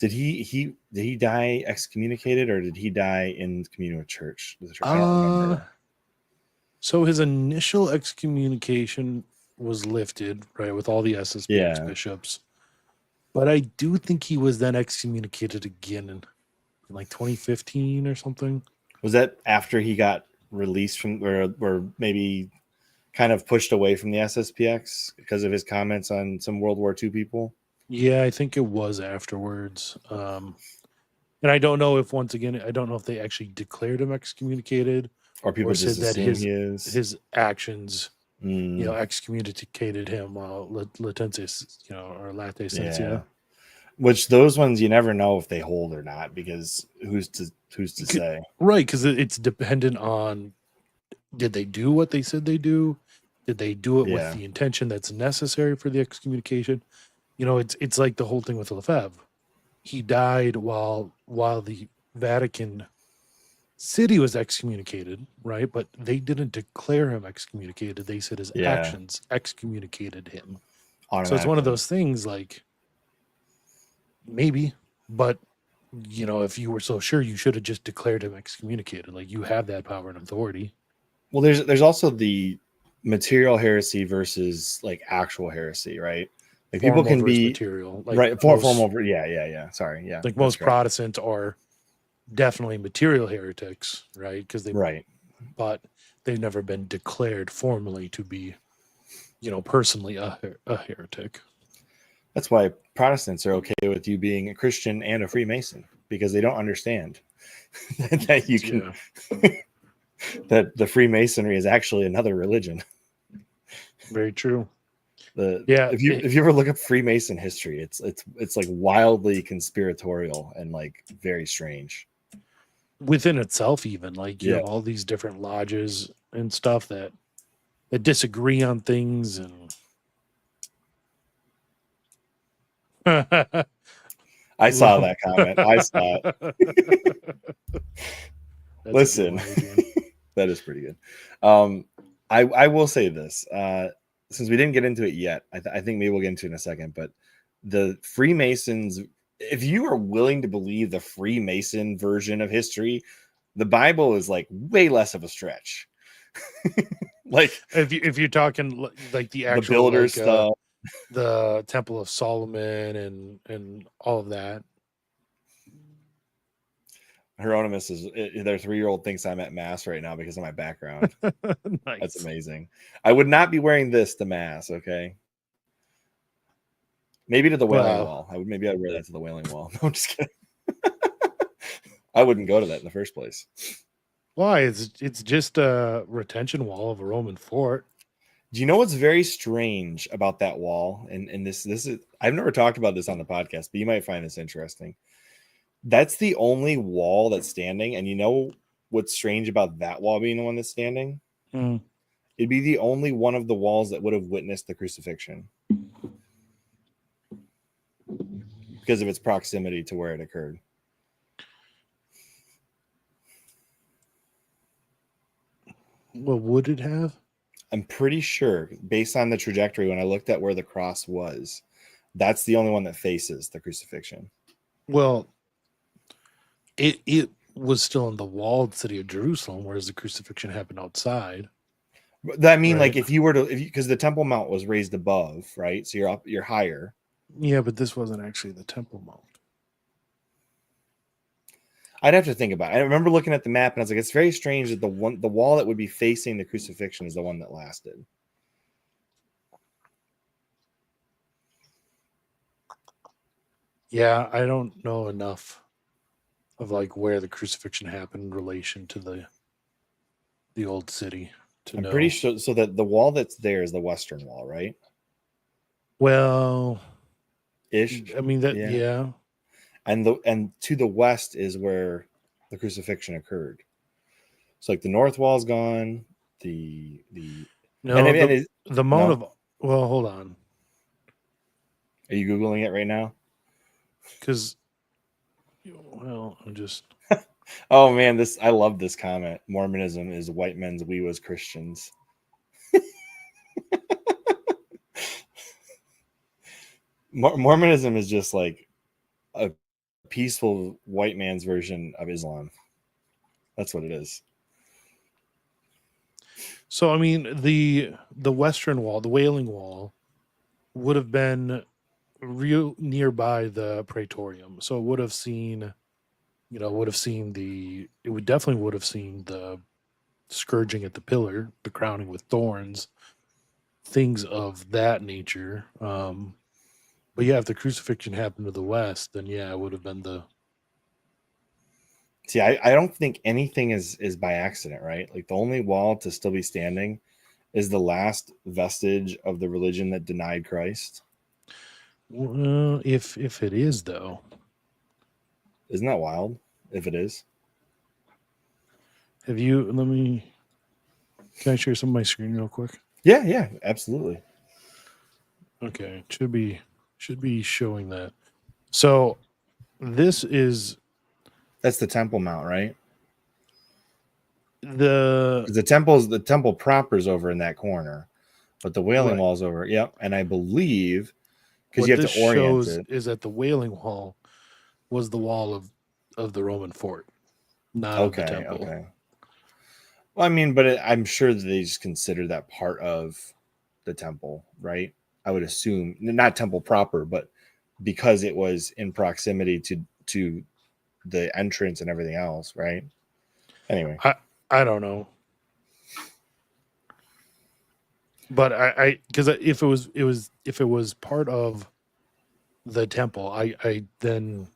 Did he die excommunicated, or did he die in communion with church? I don't remember. So his initial excommunication was lifted, right, with all the SSPX bishops. But I do think he was then excommunicated again in like 2015 or something. Was that after he got released from, or maybe kind of pushed away from the SSPX because of his comments on some World War II people? Yeah, I think it was afterwards. And I don't know if, once again, I don't know if they actually declared him excommunicated, or people just said that his actions, excommunicated him, latensis, or late sentia. Which those ones you never know if they hold or not, because who's to say? Right, because it's dependent on, did they do what they said they do? Did they do it with the intention that's necessary for the excommunication? It's like the whole thing with Lefebvre. He died while the Vatican city was excommunicated, right? But they didn't declare him excommunicated. They said his actions excommunicated him. So it's one of those things like maybe, but if you were so sure, you should have just declared him excommunicated. Like you have that power and authority. Well, there's also the material heresy versus like actual heresy, right? Like Form people can be material, like right. Form over. Yeah. Sorry. Yeah. Like most Protestants are definitely material heretics, right? Because but they've never been declared formally to be, personally a heretic. That's why Protestants are okay with you being a Christian and a Freemason, because they don't understand that you can that the Freemasonry is actually another religion. Very true. If you ever look up Freemason history, it's like wildly conspiratorial and like very strange within itself. Even like you have all these different lodges and stuff that disagree on things. And I saw that comment. I saw it. Listen, that is pretty good. I will say this, since we didn't get into it yet, I think maybe we'll get into it in a second, but the Freemasons, if you are willing to believe the Freemason version of history, the Bible is like way less of a stretch. Like if you're talking like the actual the builder stuff, the Temple of Solomon and all of that. Hieronymus is their 3-year-old thinks I'm at mass right now because of my background. Nice. That's amazing. I would not be wearing this to mass. Okay. Maybe to the Wailing Wall. I'd wear that to the Wailing Wall. No, I'm just kidding. I wouldn't go to that in the first place. Why? It's just a retention wall of a Roman fort. Do you know what's very strange about that wall? And this is, I've never talked about this on the podcast, but you might find this interesting. That's the only wall that's standing. And you know what's strange about that wall being the one that's standing? It'd be the only one of the walls that would have witnessed the crucifixion because of its proximity to where it occurred. Well, would it have? I'm pretty sure, based on the trajectory, when I looked at where the cross was, that's the only one that faces the crucifixion. Well, it was still in the walled city of Jerusalem, whereas the crucifixion happened outside. I mean, right? Like if you were to, because the Temple Mount was raised above, right? So you're higher. Yeah, but this wasn't actually the Temple Mount. I'd have to think about it. I remember looking at the map and I was like, it's very strange that the wall that would be facing the crucifixion is the one that lasted. Yeah, I don't know enough of like where the crucifixion happened in relation to the old city to know. I'm pretty sure so that the wall that's there is the western wall, right? Well, ish. I mean that yeah. And to the west is where the crucifixion occurred. So like the north wall's gone. The Mount of, well, hold on. Are you Googling it right now? Because, well, I'm just. Oh man, I love this comment. Mormonism is white men's we was Christians. Mormonism is just like a peaceful white man's version of Islam. That's what it is. So I mean, the western wall, the Wailing Wall, would have been real nearby the Praetorium, so it would have seen, it would definitely have seen the scourging at the pillar, the crowning with thorns, things of that nature. But yeah, if the crucifixion happened to the west, then yeah, it would have been the. See, I don't think anything is by accident, right? Like the only wall to still be standing is the last vestige of the religion that denied Christ. Well, if it is though, isn't that wild? If it is, have you? Can I share some of my screen real quick? Yeah, absolutely. Okay, should be showing that. So that's the Temple Mount, right? the temple proper's over in that corner, but the Wailing right. Wall's over. Yep, and I believe because What you have this to orient shows it. is that the Wailing Wall was the wall of the Roman fort, not of the Okay, temple. okay. Well, I mean, but I'm sure that they just consider that part of the temple, right? I would assume not temple proper, but because it was in proximity to the entrance and everything else, right? Anyway, I don't know, but I because if it was part of the temple, I then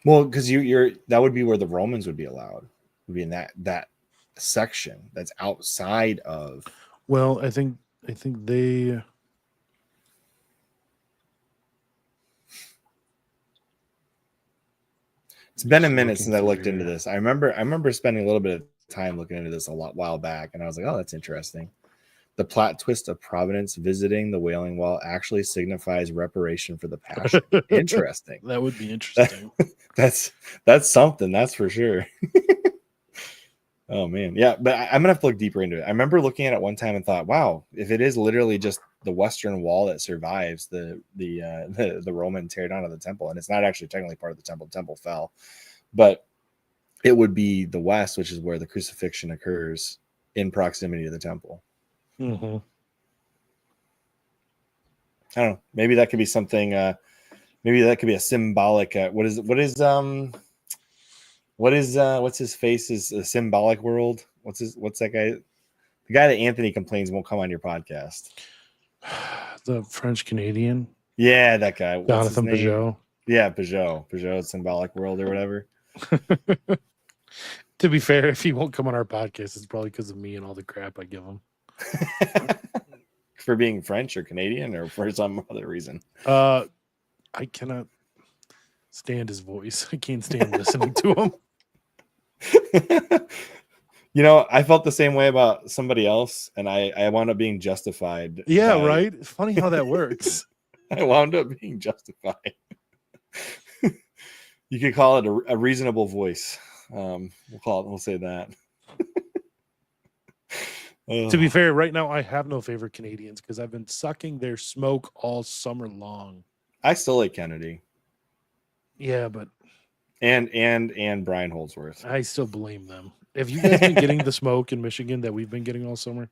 well, because you're that would be where the Romans would be allowed, would be in that section that's outside of. well I think they It's been a just minute looking since I through looked into here. this. I remember spending a little bit of time looking into this a while back, and I was like, oh, that's interesting. The plot twist of Providence visiting the Wailing Wall actually signifies reparation for the Passion. Interesting. That would be interesting. that's something, that's for sure. Oh man, yeah, but I'm gonna have to look deeper into it. I remember looking at it one time and thought, wow, if it is literally just the western wall that survives the Roman tear down of the temple, and it's not actually technically part of the temple. The temple fell, but it would be the west, which is where the crucifixion occurs in proximity to the temple. Mm-hmm. I don't know. Maybe that could be something. Maybe that could be a symbolic. What's his face is a symbolic world. What's that guy? The guy that Anthony complains won't come on your podcast. The French Canadian, Yeah, that guy. What's his Jonathan name? Peugeot. Yeah, Peugeot symbolic world or whatever. To be fair, if he won't come on our podcast, it's probably because of me and all the crap I give him. For being French or Canadian or for some other reason. I cannot stand his voice. I can't stand listening to him. I felt the same way about somebody else, and I wound up being justified. Yeah, right. It's funny how that works. I wound up being justified. You could call it a reasonable voice. We'll say that. To be fair, right now I have no favorite Canadians because I've been sucking their smoke all summer long. I still like Kennedy. Yeah, but and Brian Holdsworth. I still blame them. Have you guys been getting the smoke in Michigan that we've been getting all summer?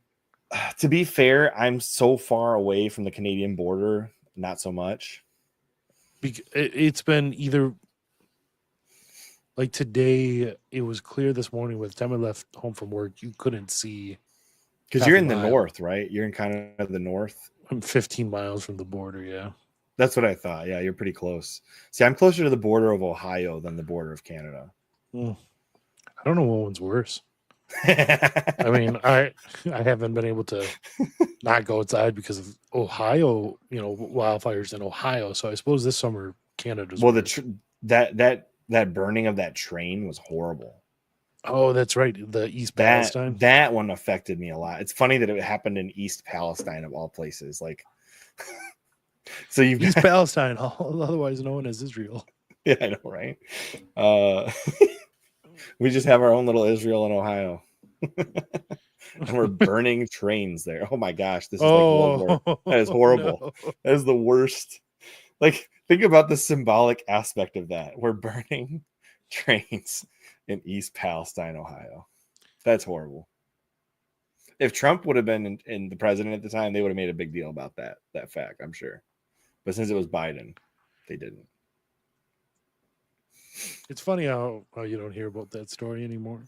To be fair, I'm so far away from the Canadian border, not so much. It's been either like today. It was clear this morning. By the time I left home from work, you couldn't see because you're in the north, right? You're in kind of the north. I'm 15 miles from the border. Yeah, that's what I thought. Yeah, you're pretty close. See, I'm closer to the border of Ohio than the border of Canada. I don't know what one's worse. I mean, I haven't been able to not go outside because of Ohio, wildfires in Ohio. So I suppose this summer Canada's well, that burning of that train was horrible. Oh, that's right. The East Palestine. That one affected me a lot. It's funny that it happened in East Palestine of all places. Like, so you've East Palestine, otherwise known as Israel. Yeah, I know, right? We just have our own little Israel in Ohio. And we're burning trains there. Oh my gosh, this is like World War. That is horrible. No. That is the worst. Like, think about the symbolic aspect of that. We're burning trains in East Palestine, Ohio. That's horrible. If Trump would have been in the president at the time, they would have made a big deal about that fact, I'm sure. But since it was Biden, they didn't. It's funny how you don't hear about that story anymore.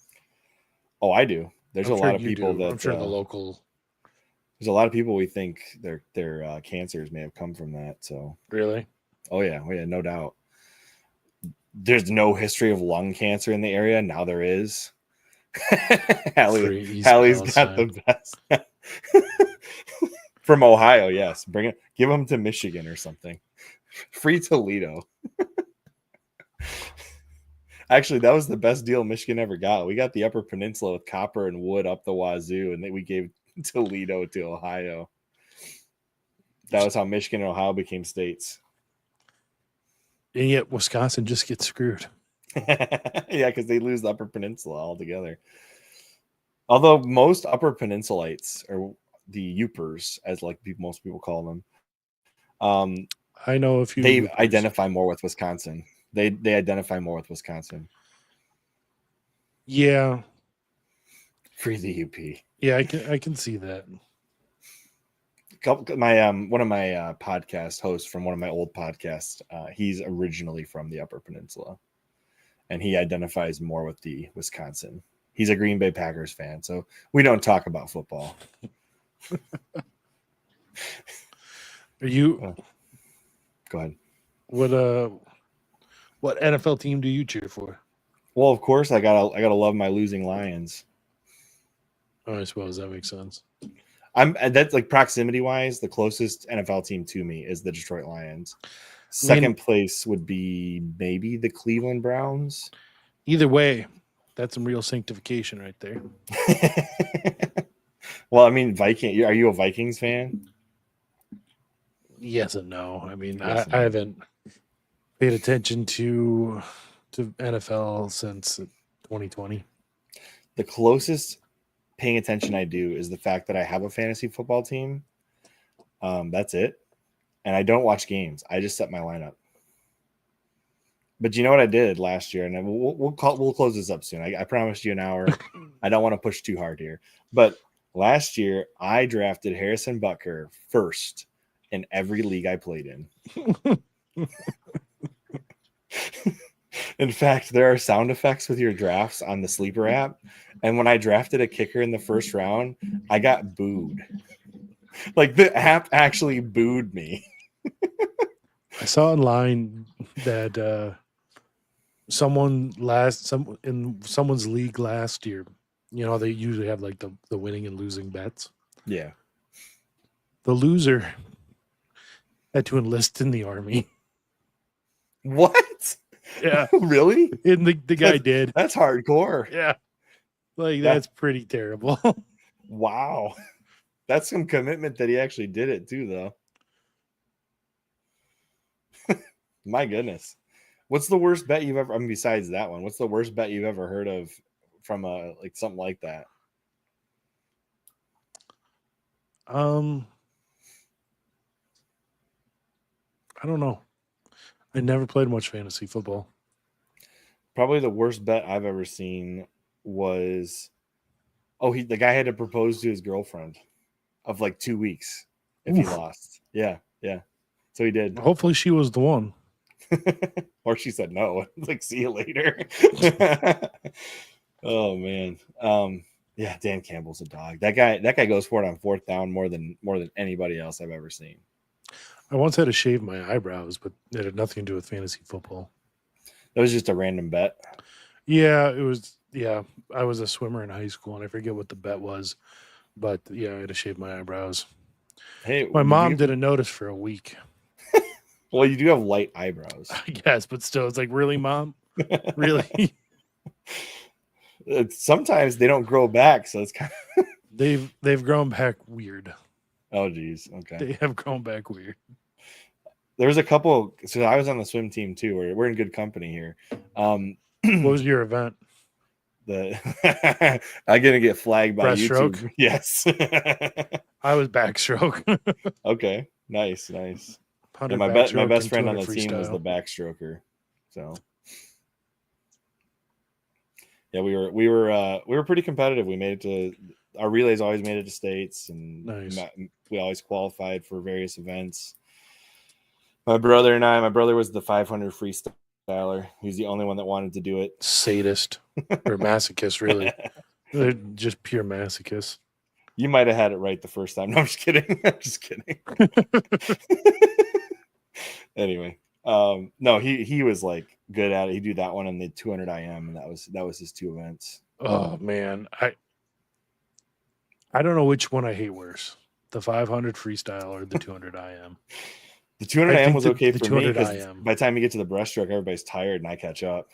Oh, I do. There's a lot of people that I'm sure the local. There's a lot of people we think their cancers may have come from that. So really, oh yeah, no doubt. There's no history of lung cancer in the area. Now there is. Hallie's got the best. From Ohio, yes. Bring it. Give them to Michigan or something. Free Toledo. Actually, that was the best deal Michigan ever got. We got the Upper Peninsula with copper and wood up the wazoo, and then we gave Toledo to Ohio. That was how Michigan and Ohio became states. And yet Wisconsin just gets screwed. Yeah, because they lose the Upper Peninsula altogether. Although most Upper Peninsulates, or the Upers, as like most people call them, I know a few they Upers. identify more with Wisconsin. They identify more with Wisconsin. Yeah. Free the UP. Yeah, I can see that. My one of my podcast hosts from one of my old podcasts, he's originally from the Upper Peninsula, and he identifies more with the Wisconsin. He's a Green Bay Packers fan, so we don't talk about football. Are you? Go ahead. What NFL team do you cheer for? Well, of course, I gotta love my losing Lions. Oh, I suppose that makes sense. That's like proximity wise, the closest NFL team to me is the Detroit Lions. Second place would be maybe the Cleveland Browns. Either way, that's some real sanctification right there. Well, I mean, Viking. Are you a Vikings fan? Yes and no. I mean, Yes I haven't paid attention to NFL since 2020. The closest paying attention I do is the fact that I have a fantasy football team. That's it, and I don't watch games. I just set my lineup. But you know what I did last year, and we'll close this up soon. I promised you an hour. I don't want to push too hard here, but last year I drafted Harrison Butker first in every league I played in. In fact, there are sound effects with your drafts on the Sleeper app, and when I drafted a kicker in the first round, I got booed. Like the app actually booed me. I saw online that in someone's league last year, you know, they usually have like the winning and losing bets. Yeah. The loser had to enlist in the army. What? Yeah. Really? And the guy did. That's hardcore. Yeah. Like that's pretty terrible. Wow. That's some commitment that he actually did it too, though. My goodness. What's the worst bet you've ever, I mean, besides that one, what's the worst bet you've ever heard of from a like something like that? I don't know. I never played much fantasy football. Probably the worst bet I've ever seen was the guy had to propose to his girlfriend of like 2 weeks if he lost. Yeah. So he did. Hopefully she was the one. Or she said no. Like, see you later. Oh man. Yeah, Dan Campbell's a dog. That guy goes for it on fourth down more than anybody else I've ever seen. I once had to shave my eyebrows, but it had nothing to do with fantasy football. That was just a random bet. Yeah, it was. Yeah, I was a swimmer in high school, and I forget what the bet was, but yeah, I had to shave my eyebrows. Hey, my mom didn't notice for a week. Well, you do have light eyebrows. Yes, but still, it's like, really, Mom? Really? Sometimes they don't grow back, so it's kind of they've grown back weird. Oh, geez. Okay. They have grown back weird. There was a couple. So I was on the swim team too. We're in good company here. What was your event? I'm gonna get flagged by Breaststroke? YouTube. Yes. I was backstroke. Okay. Nice. Yeah, my best friend on the team was the backstroker. So yeah, we were pretty competitive. We made it to our relays. Always made it to states, and nice. We always qualified for various events. My brother was the 500 freestyler. He's the only one that wanted to do it. Sadist or masochist, really. They're just pure masochists. You might have had it right the first time. No, I'm just kidding. Anyway, no, he was like good at it. He do that one and the 200 IM, and that was his two events. Oh man, I don't know which one I hate worse, the 500 freestyle or the 200 IM. The 200 IM was okay for me because IM. by the time you get to the breaststroke, everybody's tired and I catch up.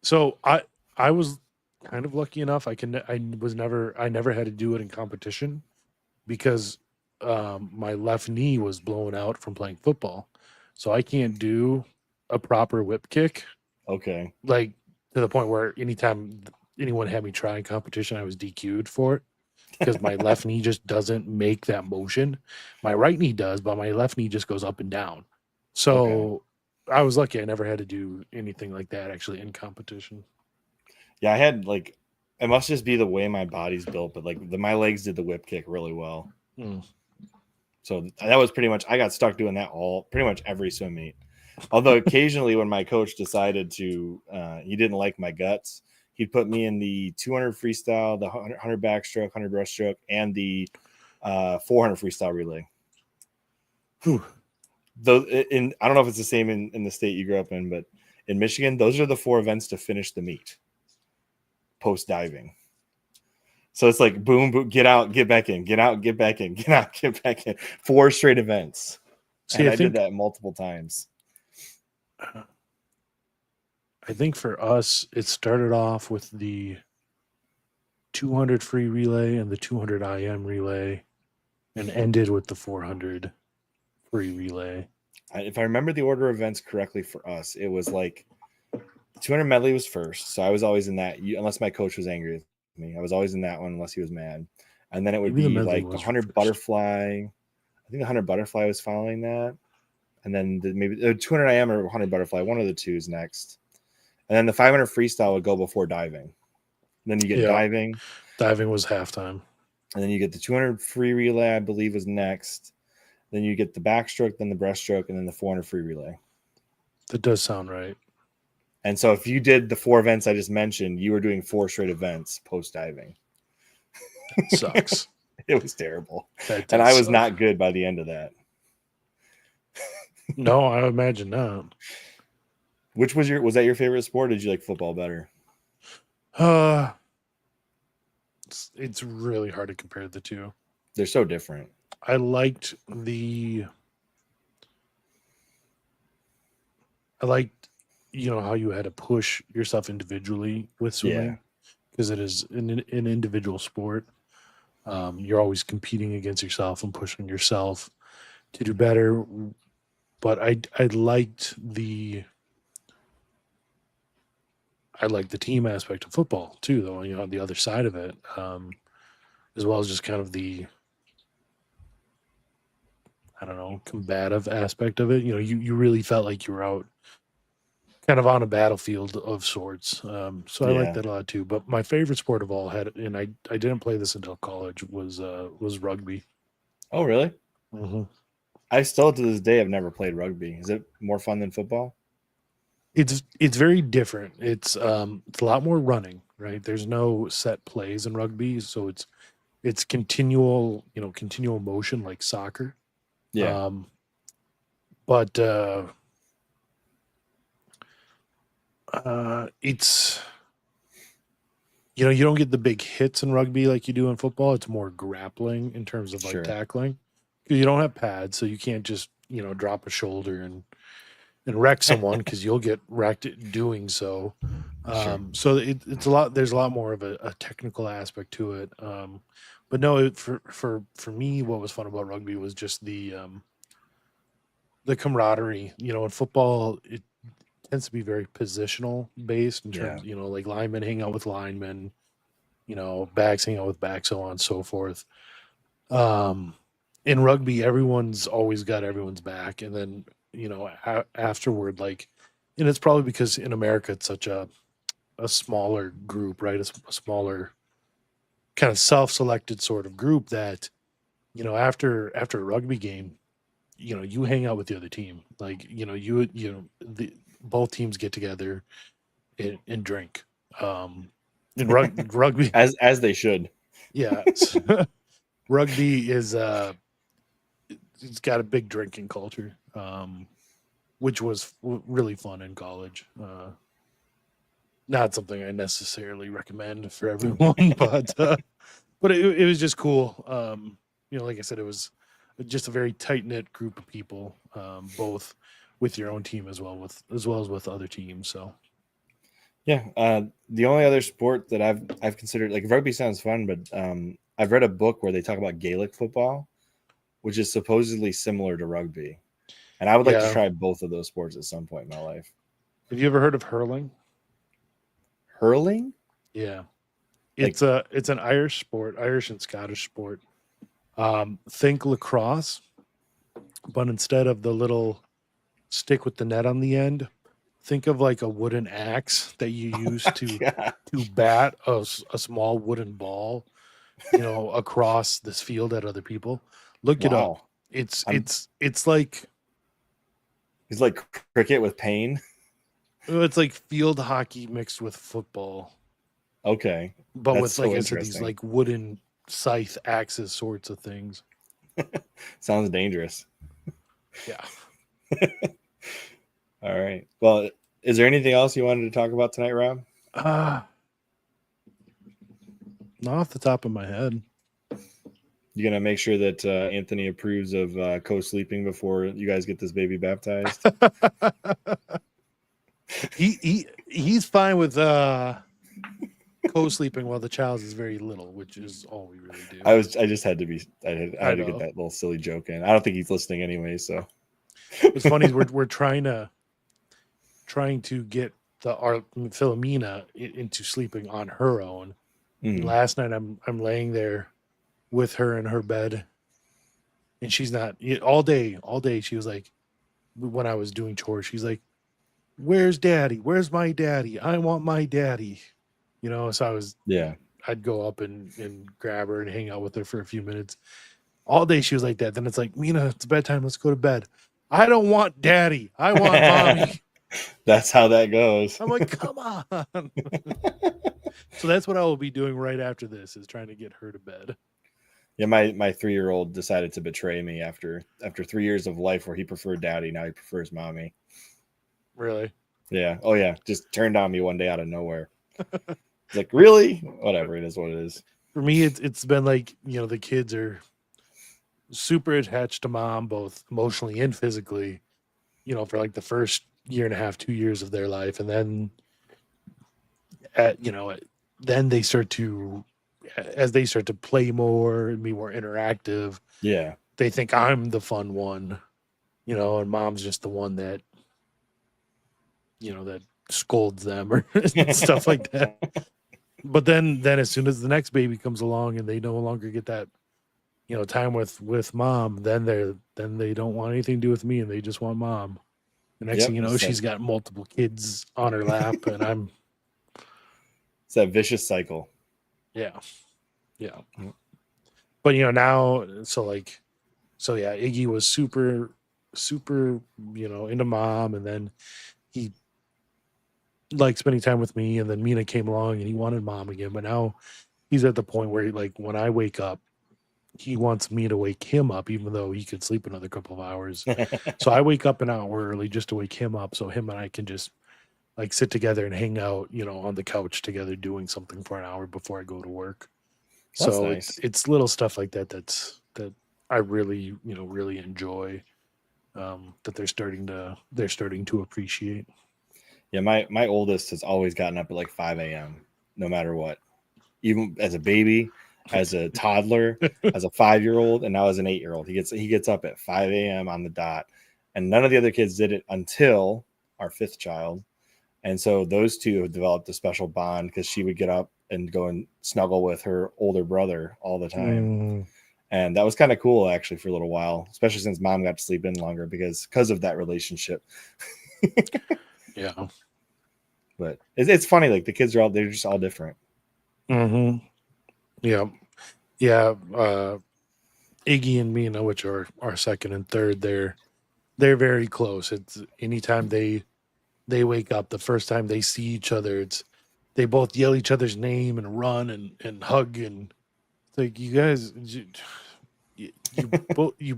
So I was kind of lucky enough. I never had to do it in competition because my left knee was blown out from playing football. So I can't do a proper whip kick. Okay. Like to the point where anytime anyone had me try in competition, I was DQ'd for it because my left knee just doesn't make that motion. My right knee does, but my left knee just goes up and down. Okay. So I was lucky I never had to do anything like that actually in competition. Yeah, I had like it must just be the way my body's built, but like my legs did the whip kick really well. Mm. So that was pretty much I got stuck doing that all pretty much every swim meet. Although occasionally when my coach decided to he didn't like my guts, he'd put me in the 200 freestyle, the 100 backstroke, 100 breaststroke, and the 400 freestyle relay. Whew. Those in I don't know if it's the same in the state you grew up in, but in Michigan, those are the 4 events to finish the meet post diving. So it's like boom, boom, get out, get back in, get out, get back in, get out, get back in. 4 straight events. See, And I did that multiple times. I think for us, it started off with the 200 free relay and the 200 IM relay, and ended with the 400 free relay. If I remember the order of events correctly for us, it was like 200 medley was first. So I was always in that, unless my coach was angry with me. I was always in that one unless he was mad. And then it would Maybe the be medley like the was 100 first. butterfly. I think the 100 butterfly was following that. And then maybe 200 IM or 100 butterfly, one of the two is next. And then the 500 freestyle would go before diving. And then you get diving. Diving was halftime. And then you get the 200 free relay, I believe, was next. Then you get the backstroke, then the breaststroke, and then the 400 free relay. That does sound right. And so if you did the 4 events I just mentioned, you were doing 4 straight events post diving. That sucks. It was terrible. And I was not good by the end of that. No, I imagine not. Which was that your favorite sport? Or did you like football better? It's really hard to compare the two. They're so different. I liked how you had to push yourself individually with swimming, because it is an individual sport. You're always competing against yourself and pushing yourself to do better. But I liked the team aspect of football too, though. On the other side of it, as well as just kind of the, I don't know, combative aspect of it. You really felt like you were out kind of on a battlefield of sorts. So I like that a lot too. But my favorite sport of all and I didn't play this until college, was rugby. Oh, really? Mm-hmm. I still to this day have never played rugby. Is it more fun than football? It's very different. It's a lot more running, right? There's no set plays in rugby, so it's continual motion like soccer. Yeah. But it's you don't get the big hits in rugby like you do in football. It's more grappling in terms of like tackling. You don't have pads, so you can't just drop a shoulder and wreck someone, because you'll get wrecked doing so. So it's a lot. There's a lot more of a technical aspect to it. But no, for me, what was fun about rugby was just the camaraderie. In football, it tends to be very positional based in terms, like linemen hang out with linemen, backs hang out with backs, so on and so forth. In rugby, everyone's always got everyone's back, and then afterward, and it's probably because in America it's such a smaller group, right? A smaller kind of self-selected sort of group that after a rugby game, you hang out with the other team, both teams get together and drink. In rugby, as they should. Yeah. Rugby is it's got a big drinking culture, which was really fun in college. Not something I necessarily recommend for everyone, but it was just cool. Like I said, it was just a very tight knit group of people, both with your own team as well as with other teams. So. Yeah, the only other sport that I've considered, like, rugby sounds fun, but I've read a book where they talk about Gaelic football, which is supposedly similar to rugby, and I would like to try both of those sports at some point in my life. Have you ever heard of hurling? Hurling? Yeah. Like, It's an Irish sport, Irish and Scottish sport. Think lacrosse, but instead of the little stick with the net on the end, think of like a wooden axe that you use yeah. to bat a small wooden ball, you know, across this field at other people. Look it up. Wow. It's I'm it's it's like He's like cricket with pain. it's like field hockey mixed with football, Okay. but That's with, like so I said, these interesting. like wooden scythe axes sorts of things. Sounds dangerous. Yeah. All right. Well, is there anything else you wanted to talk about tonight, Rob? Not off the top of my head. You gonna make sure that Anthony approves of co-sleeping before you guys get this baby baptized? He's fine with co-sleeping while the child is very little, which is all we really do. I just had to be. I I had to get know. that little silly joke in. I don't think he's listening anyway. So What's funny is we're trying to get our Philomena into sleeping on her own. Mm. Last night I'm laying there with her in her bed, and she's not all day. All day she was like, when I was doing chores, she's like, "Where's daddy? Where's my daddy? I want my daddy." You know, so Yeah. I'd go up and grab her and hang out with her for a few minutes. All day she was like that. Then it's like, Mina, it's bedtime. Let's go to bed. I don't want daddy. I want mommy. That's how that goes. I'm like, come on. So that's what I will be doing right after this, is trying to get her to bed. Yeah, my 3-year-old decided to betray me after 3 years of life where he preferred daddy. Now he prefers mommy. Really? Yeah. Oh yeah. Just turned on me one day out of nowhere. It's like, really? Whatever. It is what it is. For me, it's been like, you know, the kids are super attached to mom, both emotionally and physically, you know, for like the first year and a half, 2 years of their life. And then then they start to, as they start to play more and be more interactive, Yeah. they think I'm the fun one, you know, and mom's just the one that, you know, that scolds them or stuff like that. But then as soon as the next baby comes along and they no longer get that, you know, time with mom, then they don't want anything to do with me and they just want mom. The next thing you know, she's got multiple kids on her lap, and I'm. It's that vicious cycle. Yeah. But you know now, so yeah, Iggy was super, you know, into mom, and then he liked spending time with me, and then Mina came along and he wanted mom again. But now he's at the point where, like, when I wake up, he wants me to wake him up, even though he could sleep another couple of hours. So I wake up an hour early just to wake him up, so him and I can just like sit together and hang out, you know, on the couch together, doing something for an hour before I go to work. That's So nice. it's little stuff like that that I really, you know, really enjoy. That they're starting to appreciate. Yeah, my oldest has always gotten up at like 5 a.m. no matter what. Even as a baby, as a toddler, as a 5-year-old, and now as an 8-year-old. He gets up at 5 a.m. on the dot. And none of the other kids did it until our 5th child. And so those two have developed a special bond because she would get up and go and snuggle with her older brother all the time. And that was kind of cool, actually, for a little while, especially since mom got to sleep in longer because of that relationship. Yeah. But it's funny, like the kids they're just all different. Mm-hmm. Yeah. Yeah. Iggy and Mina, which are our second and third, they're very close. It's anytime they wake up, the first time they see each other, they both yell each other's name and run and hug, and it's like, you guys, you both you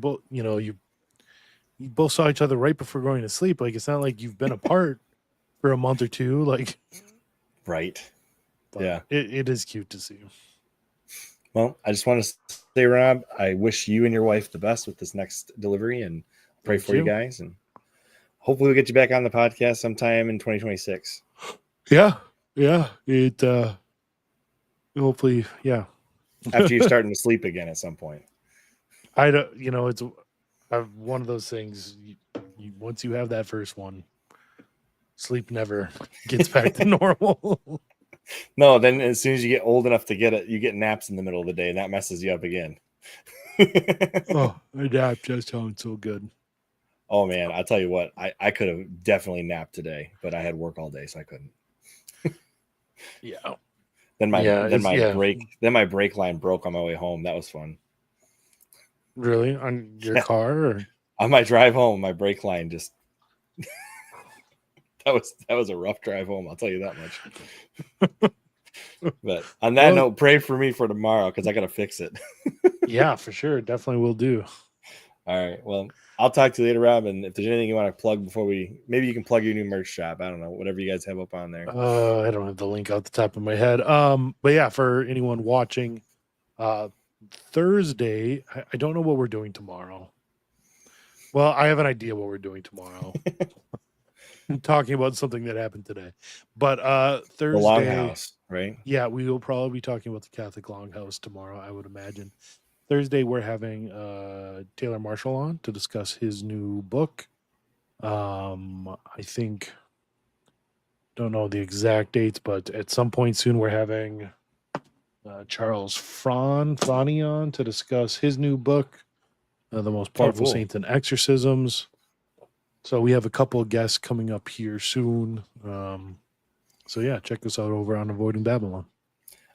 both saw each other right before going to sleep. Like, it's not like you've been apart for a month or two. Like, right. but Yeah. it is cute to see. Well, I just want to say, Rob, I wish you and your wife the best with this next delivery, and pray for you guys, and hopefully we'll get you back on the podcast sometime in 2026. Yeah. It hopefully, yeah. After you're starting to sleep again at some point. I don't, you know, it's one of those things. Once you have that first one, sleep never gets back to normal. No, then as soon as you get old enough to get it, you get naps in the middle of the day, and that messes you up again. Oh, my nap just sounds so good. Oh man, I'll tell you what, I could have definitely napped today, but I had work all day, so I couldn't. Yeah. Then my brake line broke on my way home. That was fun. Really? On your car? Or? On my drive home, my brake line just that was a rough drive home, I'll tell you that much. But on that note, pray for me for tomorrow because I gotta fix it. Yeah, for sure. Definitely will do. All right. Well, I'll talk to you later, Rob. And if there's anything you want to plug before maybe you can plug your new merch shop. I don't know, whatever you guys have up on there. I don't have the link out the top of my head. But yeah, for anyone watching, Thursday, I don't know what we're doing tomorrow. Well, I have an idea what we're doing tomorrow. I'm talking about something that happened today. But Thursday, the Longhouse, right? Yeah, we will probably be talking about the Catholic Longhouse tomorrow, I would imagine. Thursday, we're having Taylor Marshall on to discuss his new book. I think, don't know the exact dates, but at some point soon, we're having Charles Fani on to discuss his new book, The Most Powerful Saints and Exorcisms. So we have a couple of guests coming up here soon. So yeah, check us out over on Avoiding Babylon.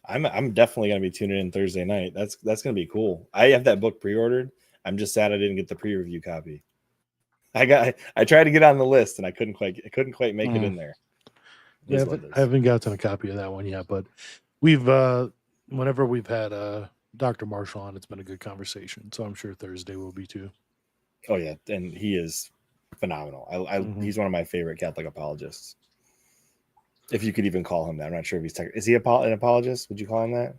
I'm definitely gonna be tuning in Thursday night. That's gonna be cool. I have that book pre-ordered. I'm just sad I didn't get the pre-review copy. I tried to get on the list and I couldn't quite make it in there. Yeah, I haven't gotten a copy of that one yet, but we've whenever we've had Dr. Marshall on, it's been a good conversation. So I'm sure Thursday will be too. Oh yeah, and he is phenomenal. He's one of my favorite Catholic apologists. If you could even call him that. I'm not sure if he's is he an apologist? Would you call him that?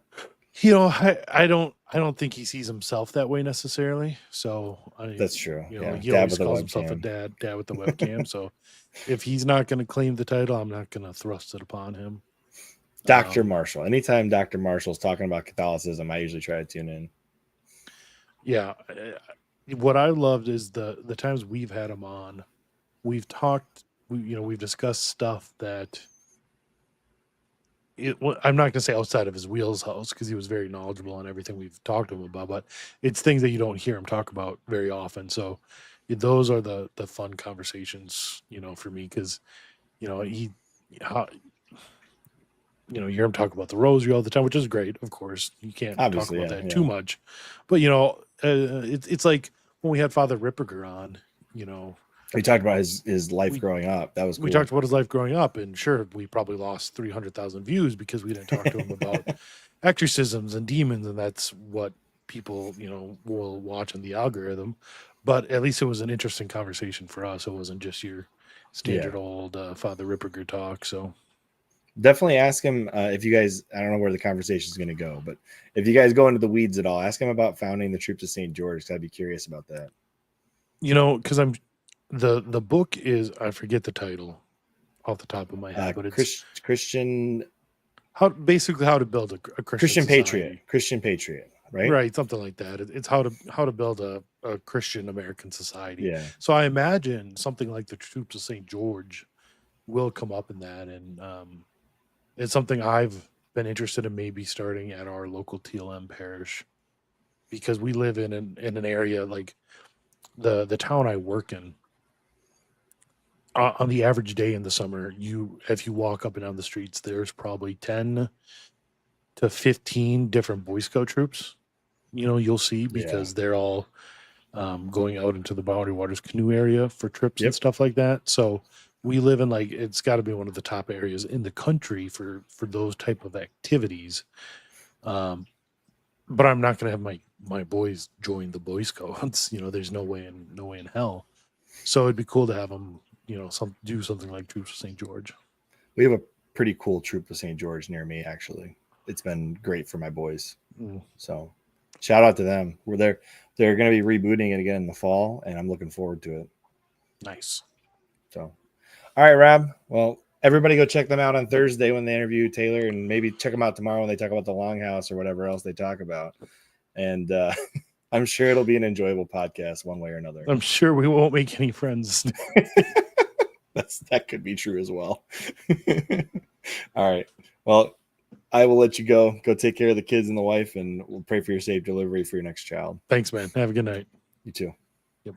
You know, I don't think he sees himself that way necessarily. So that's true. You know, he always calls himself a dad with the webcam. So if he's not going to claim the title, I'm not going to thrust it upon him. Dr. Marshall. Anytime Dr. Marshall's talking about Catholicism, I usually try to tune in. Yeah. What I loved is the times we've had him on, we've talked, we've discussed stuff that I'm not going to say outside of his wheelhouse because he was very knowledgeable on everything we've talked to him about, but it's things that you don't hear him talk about very often. So those are the fun conversations, for me, because, you hear him talk about the rosary all the time, which is great. Of course, you can't obviously talk about that too much, but it's like when we had Father Ripperger on, we talked about his life growing up. That was cool. We talked about his life growing up, and sure, we probably lost 300,000 views because we didn't talk to him about exorcisms and demons, and that's what people, will watch in the algorithm. But at least it was an interesting conversation for us. It wasn't just your standard old Father Ripperger talk. So definitely ask him if you guys, I don't know where the conversation is going to go, but if you guys go into the weeds at all, ask him about founding the Troops of St. George, because I'd be curious about that. Because the book is, I forget the title off the top of my head, but it's Christian. How to build a Christian patriot, right? Something like that. It's how to build a Christian American society. Yeah. So I imagine something like the Troops of St. George will come up in that, and it's something I've been interested in maybe starting at our local TLM parish, because we live in an area like the town I work in. On the average day in the summer, if you walk up and down the streets, there's probably 10 to 15 different Boy Scout troops. You'll see, because they're all going out into the Boundary Waters canoe area for trips and stuff like that. So we live in it's got to be one of the top areas in the country for those type of activities. But I'm not going to have my boys join the Boy Scouts. There's no way in hell. So it'd be cool to have them, do something like Troops of St. George. We have a pretty cool Troop of St. George near me, actually. It's been great for my boys. So shout out to them. They're going to be rebooting it again in the fall, and I'm looking forward to it. Nice. So, all right, Rob. Well, everybody go check them out on Thursday when they interview Taylor, and maybe check them out tomorrow when they talk about the Longhouse or whatever else they talk about. And I'm sure it'll be an enjoyable podcast one way or another. I'm sure we won't make any friends. That could be true as well. All right. Well, I will let you go. Go take care of the kids and the wife, and we'll pray for your safe delivery for your next child. Thanks, man. Have a good night. You too. Yep.